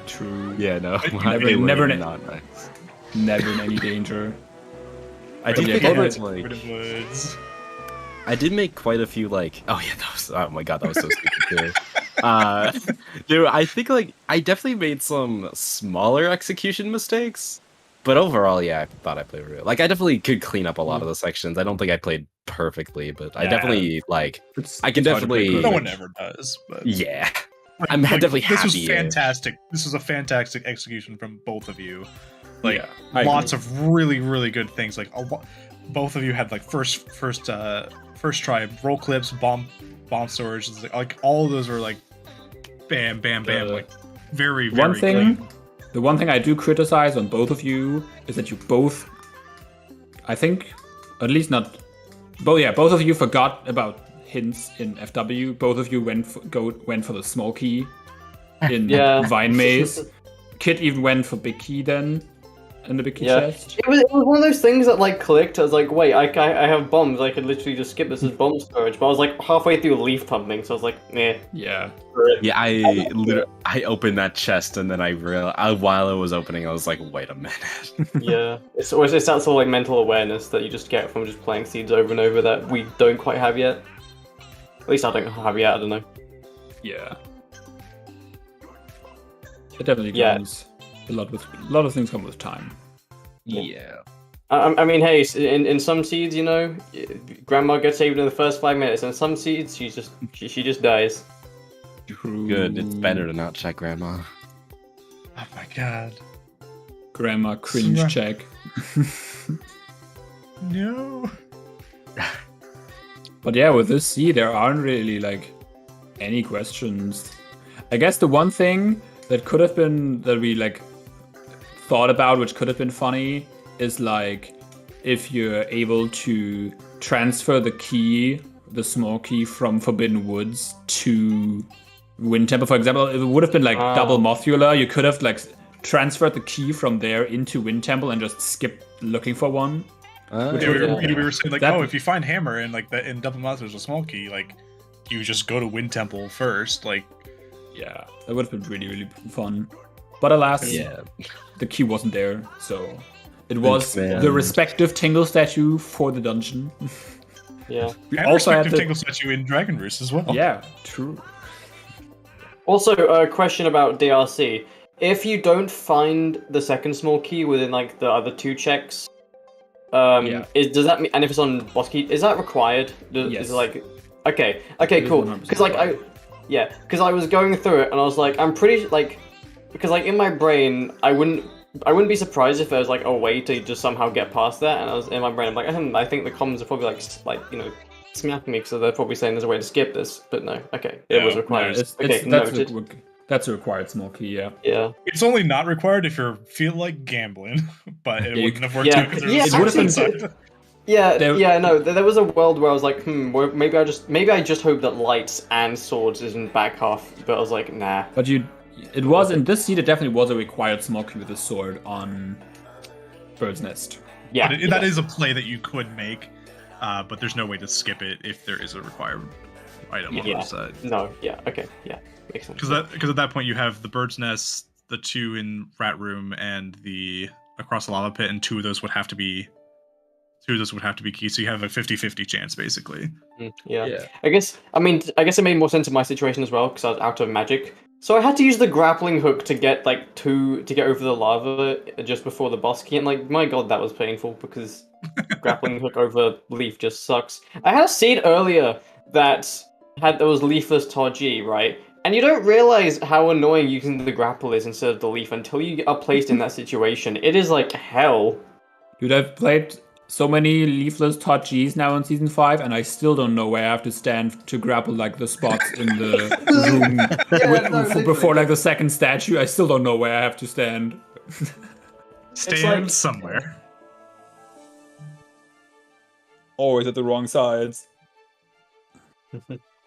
True. Yeah, no. Never not nice. Never in any danger. I did make quite a few oh my god, that was so stupid too. Dude, I think I definitely made some smaller execution mistakes, but overall, I thought I played real. I definitely could clean up a lot of the sections. I don't think I played perfectly, but I definitely I can definitely. No one ever does, but yeah. I'm definitely happy. This was fantastic. This was a fantastic execution from both of you. Like Yeah, I lots agree. of really, really good things. Like both of you had like first try roll clips, bomb storage. Like all of those were like bam, bam, bam. Like very, very One thing, clean. the one thing I do criticize on both of you is that you both, I think, at least not, both of you forgot about hints in FW. Both of you went for the small key in Yeah. Vine Maze. Kit even went for big key then in the big key Yeah. chest. It was one of those things that like clicked. I was like, wait, I have bombs. I could literally just skip this as bomb storage. But I was like halfway through leaf pumping, so I was like, meh. Yeah. Yeah, I opened that chest and then I realized while I was opening, I was like, wait a minute. Yeah, it's that sort of like mental awareness that you just get from just playing seeds over and over that we don't quite have yet. At least I don't have yet. I don't know. Yeah. It definitely Yeah. comes. A lot of things come with time. Yeah. I mean, hey, in some seeds, you know, Grandma gets saved in the first 5 minutes, and some seeds she just dies. Good. It's better to not check Grandma. Oh my god. Grandma cringe Right. check. No. But yeah, with this seed, there aren't really like any questions. I guess the one thing that could have been that we like thought about, which could have been funny, is like if you're able to transfer the key, the small key from Forbidden Woods to Wind Temple, for example. It would have been like double Mothula. You could have like transferred the key from there into Wind Temple and just skipped looking for one. Yeah, we were saying like, That- oh, if you find hammer and like in Double Mouth there's a small key, like you just go to Wind Temple first, like. Yeah, that would have been really, really fun. But alas, Yeah. the key wasn't there, so it was man. the respective Tingle statue for the dungeon. Yeah. We And also had respective the Tingle statue in Dragon Roost as well. yeah, true. Also, a question about DRC. If you don't find the second small key within like the other 2 checks, Yeah. does that mean? And if it's on boss key, is that required? Yes. Is it like, okay, It is cool. 100% Because like because I was going through it and I was like, I'm pretty like, because like in my brain, I wouldn't be surprised if there was like a way to just somehow get past that. And I was in my brain, I'm like, I think the comms are probably like you know, smacking me because they're probably saying there's a way to skip this. But no, okay, it was No, required. It's, noted. that's a required small key, yeah. Yeah. It's only not required if you feel like gambling, but it Yeah, wouldn't have worked yeah, too because yeah, there's it would've been- inside. Yeah, There- no. There was a world where I was like, well, maybe I just hope that lights and swords isn't back half. But I was like, nah. But it was in this seed. It definitely was a required small key with a sword on Bird's Nest. Yeah, But that is a play that you could make, but there's no way to skip it if there is a required item on Yeah. the side. No, yeah, okay, yeah, makes sense. Because at that point you have the bird's nest, the 2 in Rat Room, and the across the lava pit, and 2 of those would have to be keys. So you have a 50-50 chance basically. Yeah. I guess it made more sense in my situation as well because I was out of magic. So I had to use the grappling hook to get to get over the lava just before the boss key, and like my god, that was painful because grappling hook over leaf just sucks. I had a seed earlier that was leafless Toji, right? And you don't realize how annoying using the grapple is instead of the leaf until you are placed in that situation. It is like hell. Dude, I've played so many leafless Tachis now in season 5, and I still don't know where I have to stand to grapple like the spots in the room before like the second statue. I still don't know where I have to stand. Stand like- somewhere. Always at the wrong sides.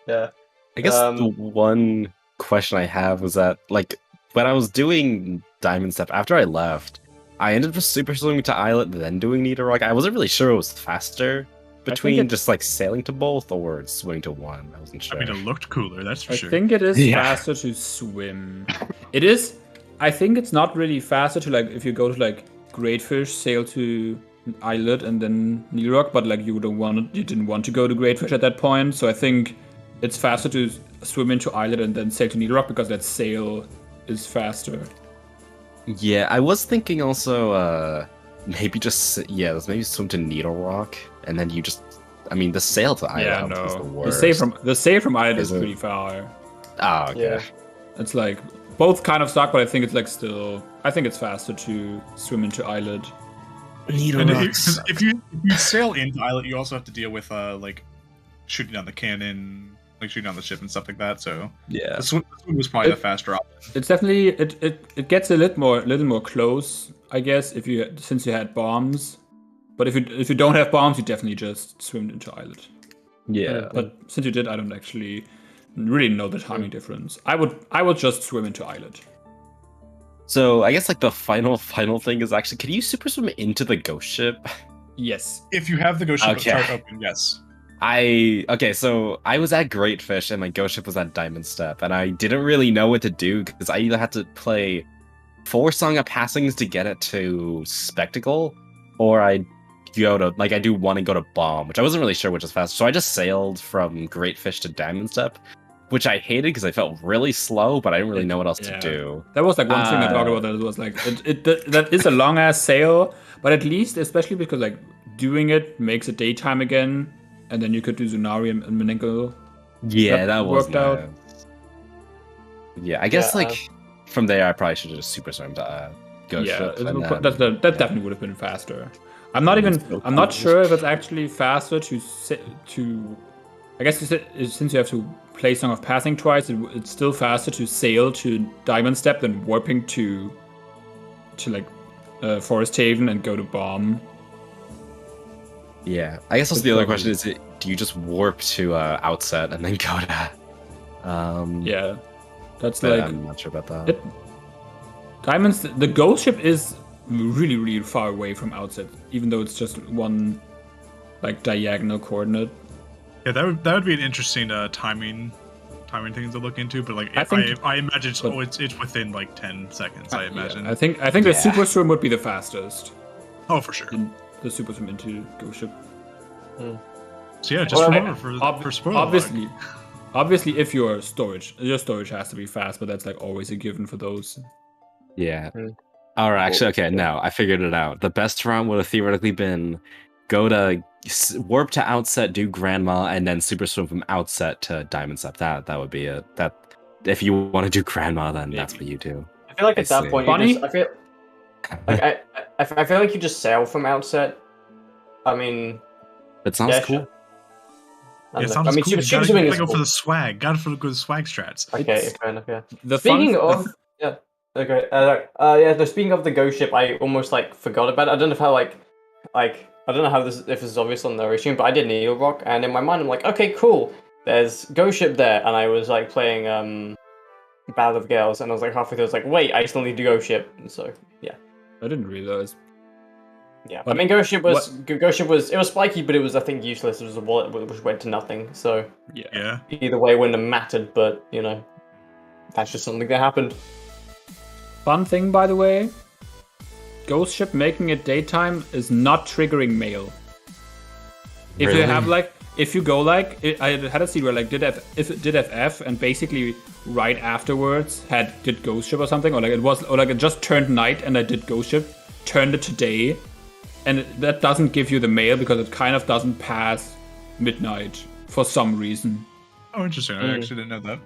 Yeah. I guess the one question I have was that, like, when I was doing Diamond Step, after I left, I ended up just super swimming to Islet, then doing Nidorak. I wasn't really sure it was faster between just, like, sailing to both or swimming to one. I wasn't sure. I mean, it looked cooler, that's for I sure. think it is Yeah. faster to swim. It is. I think it's not really faster to like if you go to like Great Fish, sail to Islet and then Nidorak, but like you didn't want to go to Great Fish at that point. So I think it's faster to swim into Islet and then sail to Nidorak because that sail is faster. Yeah, I was thinking also, maybe maybe swim to Nidorak, and then you just, I mean, the sail to Islet is the The worst. sail from Islet is Is it? pretty far. Oh, okay. Yeah. It's like both kind of suck, but I think it's like still I think it's faster to swim into Islet. And if you sail into Islet, you also have to deal with like shooting down the cannon, like shooting down the ship and stuff like that. So Yeah, this one was probably the faster option. it's definitely it gets a little more close, I guess, since you had bombs. But if you don't have bombs, you definitely just swim into Islet. Yeah. But since you did, I don't actually really know the timing difference. I would just swim into Islet. So I guess like the final thing is actually, can you super swim into the ghost ship? Yes. If you have the ghost ship Okay. chart open, yes. So I was at Great Fish and my ghost ship was at Diamond Step, and I didn't really know what to do because I either had to play 4 Song of Passings to get it to Spectacle, or I do one and go to Bomb, which I wasn't really sure which was faster. So I just sailed from Great Fish to Diamond Step, which I hated because I felt really slow, but I didn't really know what else to do. That was like one thing I talked about. That was like that is a long ass sail, but at least, especially because like doing it makes it daytime again, and then you could do Zunari and Menenko. Yeah, that was worked out. Yeah, I guess from there I probably should have just super swam to Ghost Ship. That definitely would have been faster. I'm not sure if it's actually faster to. I guess since you have to play Song of Passing twice, it's still faster to sail to Diamond Step than warping to like Forest Haven and go to Bomb. Yeah, I guess also the other question is, do you just warp to Outset and then go to? Yeah, that's but like I'm not sure about that. The Ghost Ship is really, really far away from Outset, even though it's just one like diagonal coordinate. Yeah, that would be an interesting timing thing to look into. But like, I imagine it's within like 10 seconds. I imagine. Yeah, I think the Super Swim would be the fastest. Oh, for sure. The Super Swim into Ghost Ship. So yeah, just remember for spoiler. Obviously, if your storage has to be fast, but that's like always a given for those. Yeah. All right. Actually, okay. No, I figured it out. The best route would have theoretically been go to warp to Outset, do Grandma, and then super swim from Outset to Diamond Step. That would be it. That if you want to do Grandma, then that's what you do. I feel like at that point, I feel like you just sail from Outset. I mean, that sounds cool. Sure. It sounds cool. You gotta go for the swag. Gotta go the swag strats. Okay, fair enough. Yeah. Speaking of the ghost ship, I almost like forgot about it. I don't know how I don't know how if this is obvious on the narration, but I did Needle Rock, and in my mind I'm like, okay, cool. There's ghost ship there, and I was like playing Battle of Gales, and I was like halfway through, I was like, wait, I still need to ghost ship, and so yeah. I didn't realize. Yeah, I mean, ghost ship was it was spiky, but it was I think useless. It was a wallet which went to nothing. So yeah. Either way, wouldn't have mattered, but you know, that's just something that happened. Fun thing, by the way, Ghost Ship making it daytime is not triggering mail. If Really? you have if you go I had a seed where did FF and basically right afterwards did Ghost Ship or something, or it just turned night and I did Ghost Ship, turned it to day, and that doesn't give you the mail because it kind of doesn't pass midnight for some reason. Oh, interesting. I actually didn't know that.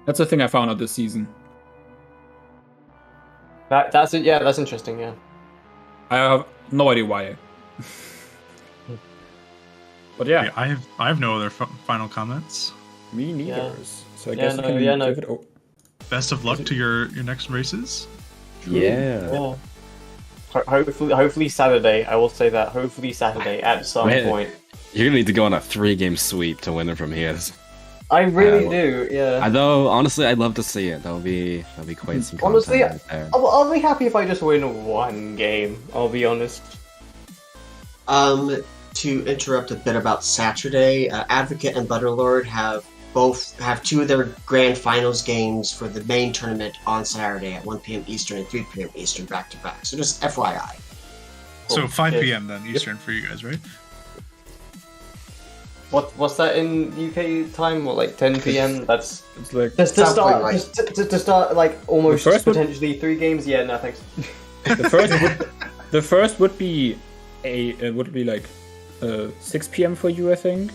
That's the thing I found out this season. That's it. Yeah, that's interesting. Yeah, I have no idea why. But yeah, I have no other final comments. Me neither. Yeah. So I guess give it. Best of luck to your next races. Yeah. Hopefully Saturday. I will say that. Hopefully Saturday at some point. You're gonna need to go on a 3-game sweep to win it from here. I really do. Yeah. Although honestly, I'd love to see it. That'll be quite some. Honestly, content right there. I'll be happy if I just win one game. I'll be honest. To interrupt a bit about Saturday, Advocate and Butterlord have 2 of their grand finals games for the main tournament on Saturday at 1 p.m. Eastern and 3 p.m. Eastern back to back. So just FYI. So 5 p.m. then Eastern for you guys, right? What's that in UK time? Or like 10 p.m. That's It's like to start like almost potentially 3 games. Yeah, no thanks. the first would be like 6 p.m. for you, I think.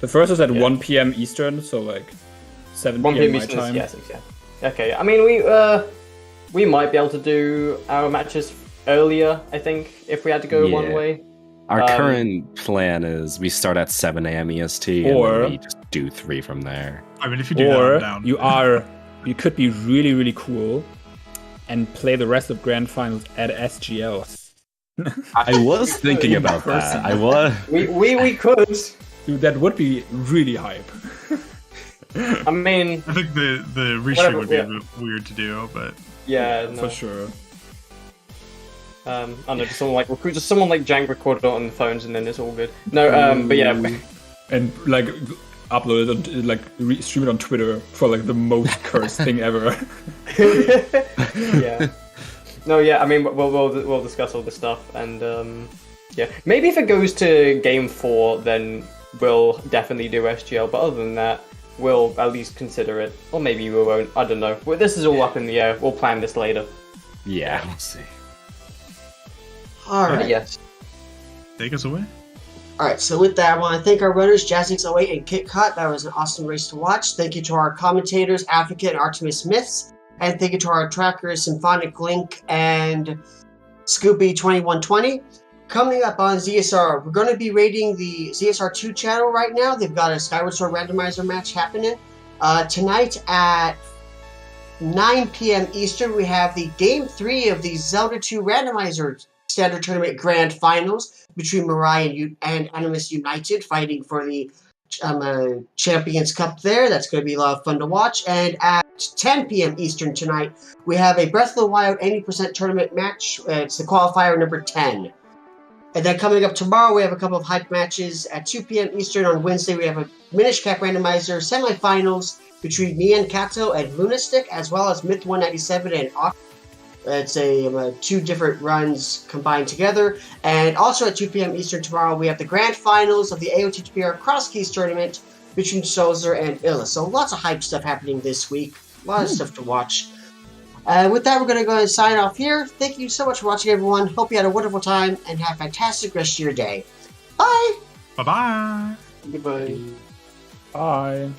The first is at 1 p.m. Eastern, so like 7 1 p.m. p.m. my Eastern. time. Yeah, 6, yeah. Okay. I mean, we might be able to do our matches earlier, I think, if we had to go one Yeah. way. Our current plan is we start at 7 a.m. EST, Or- and then we just do 3 from there. I mean, if you do that, Or I'm down. you could be really, really cool and play the rest of Grand Finals at SGL. I was thinking about that. I was. We could. Dude, that would be really hype. I mean, I think the restream Whatever, would be yeah. a bit weird to do, but yeah, no. For sure. I don't know, just someone like Jank record it on the phones and then it's all good. No, but yeah. And like upload it, on, like stream it on Twitter for like the most cursed thing ever. Yeah. No, yeah. I mean, we'll discuss all this stuff, and yeah, maybe if it goes to game 4, then we'll definitely do SGL. But other than that, we'll at least consider it, or maybe we won't. I don't know. Well, this is all up in the air. We'll plan this later. Yeah, we'll see. All right. But yes. take us away. All right, so with that, I want to thank our runners, Jasnix08 and Kitcot. That was an awesome race to watch. Thank you to our commentators, Advocate and Artemis Myths. And thank you to our trackers, Symphonic Link and Scoopy2120. Coming up on ZSR, we're going to be rating the ZSR2 channel right now. They've got a Skyward Sword randomizer match happening. Tonight at 9 p.m. Eastern, we have the Game 3 of the Zelda 2 randomizer Standard Tournament Grand Finals between Mirai and Animus United fighting for the Champions Cup there. That's going to be a lot of fun to watch. And at 10 p.m. Eastern tonight, we have a Breath of the Wild 80% tournament match. It's the qualifier number 10. And then coming up tomorrow, we have a couple of hype matches. At 2 p.m. Eastern on Wednesday, we have a Minish Cap randomizer semifinals between Mian Kato and Lunastick, as well as Myth 197 and Ox. It's two different runs combined together. And also at 2 p.m. Eastern tomorrow, we have the grand finals of the AOTPR Cross Keys tournament between Solzer and Illa. So lots of hype stuff happening this week. A lot of stuff to watch. With that, we're going to go ahead and sign off here. Thank you so much for watching, everyone. Hope you had a wonderful time and have a fantastic rest of your day. Bye! Bye bye. Goodbye. Bye.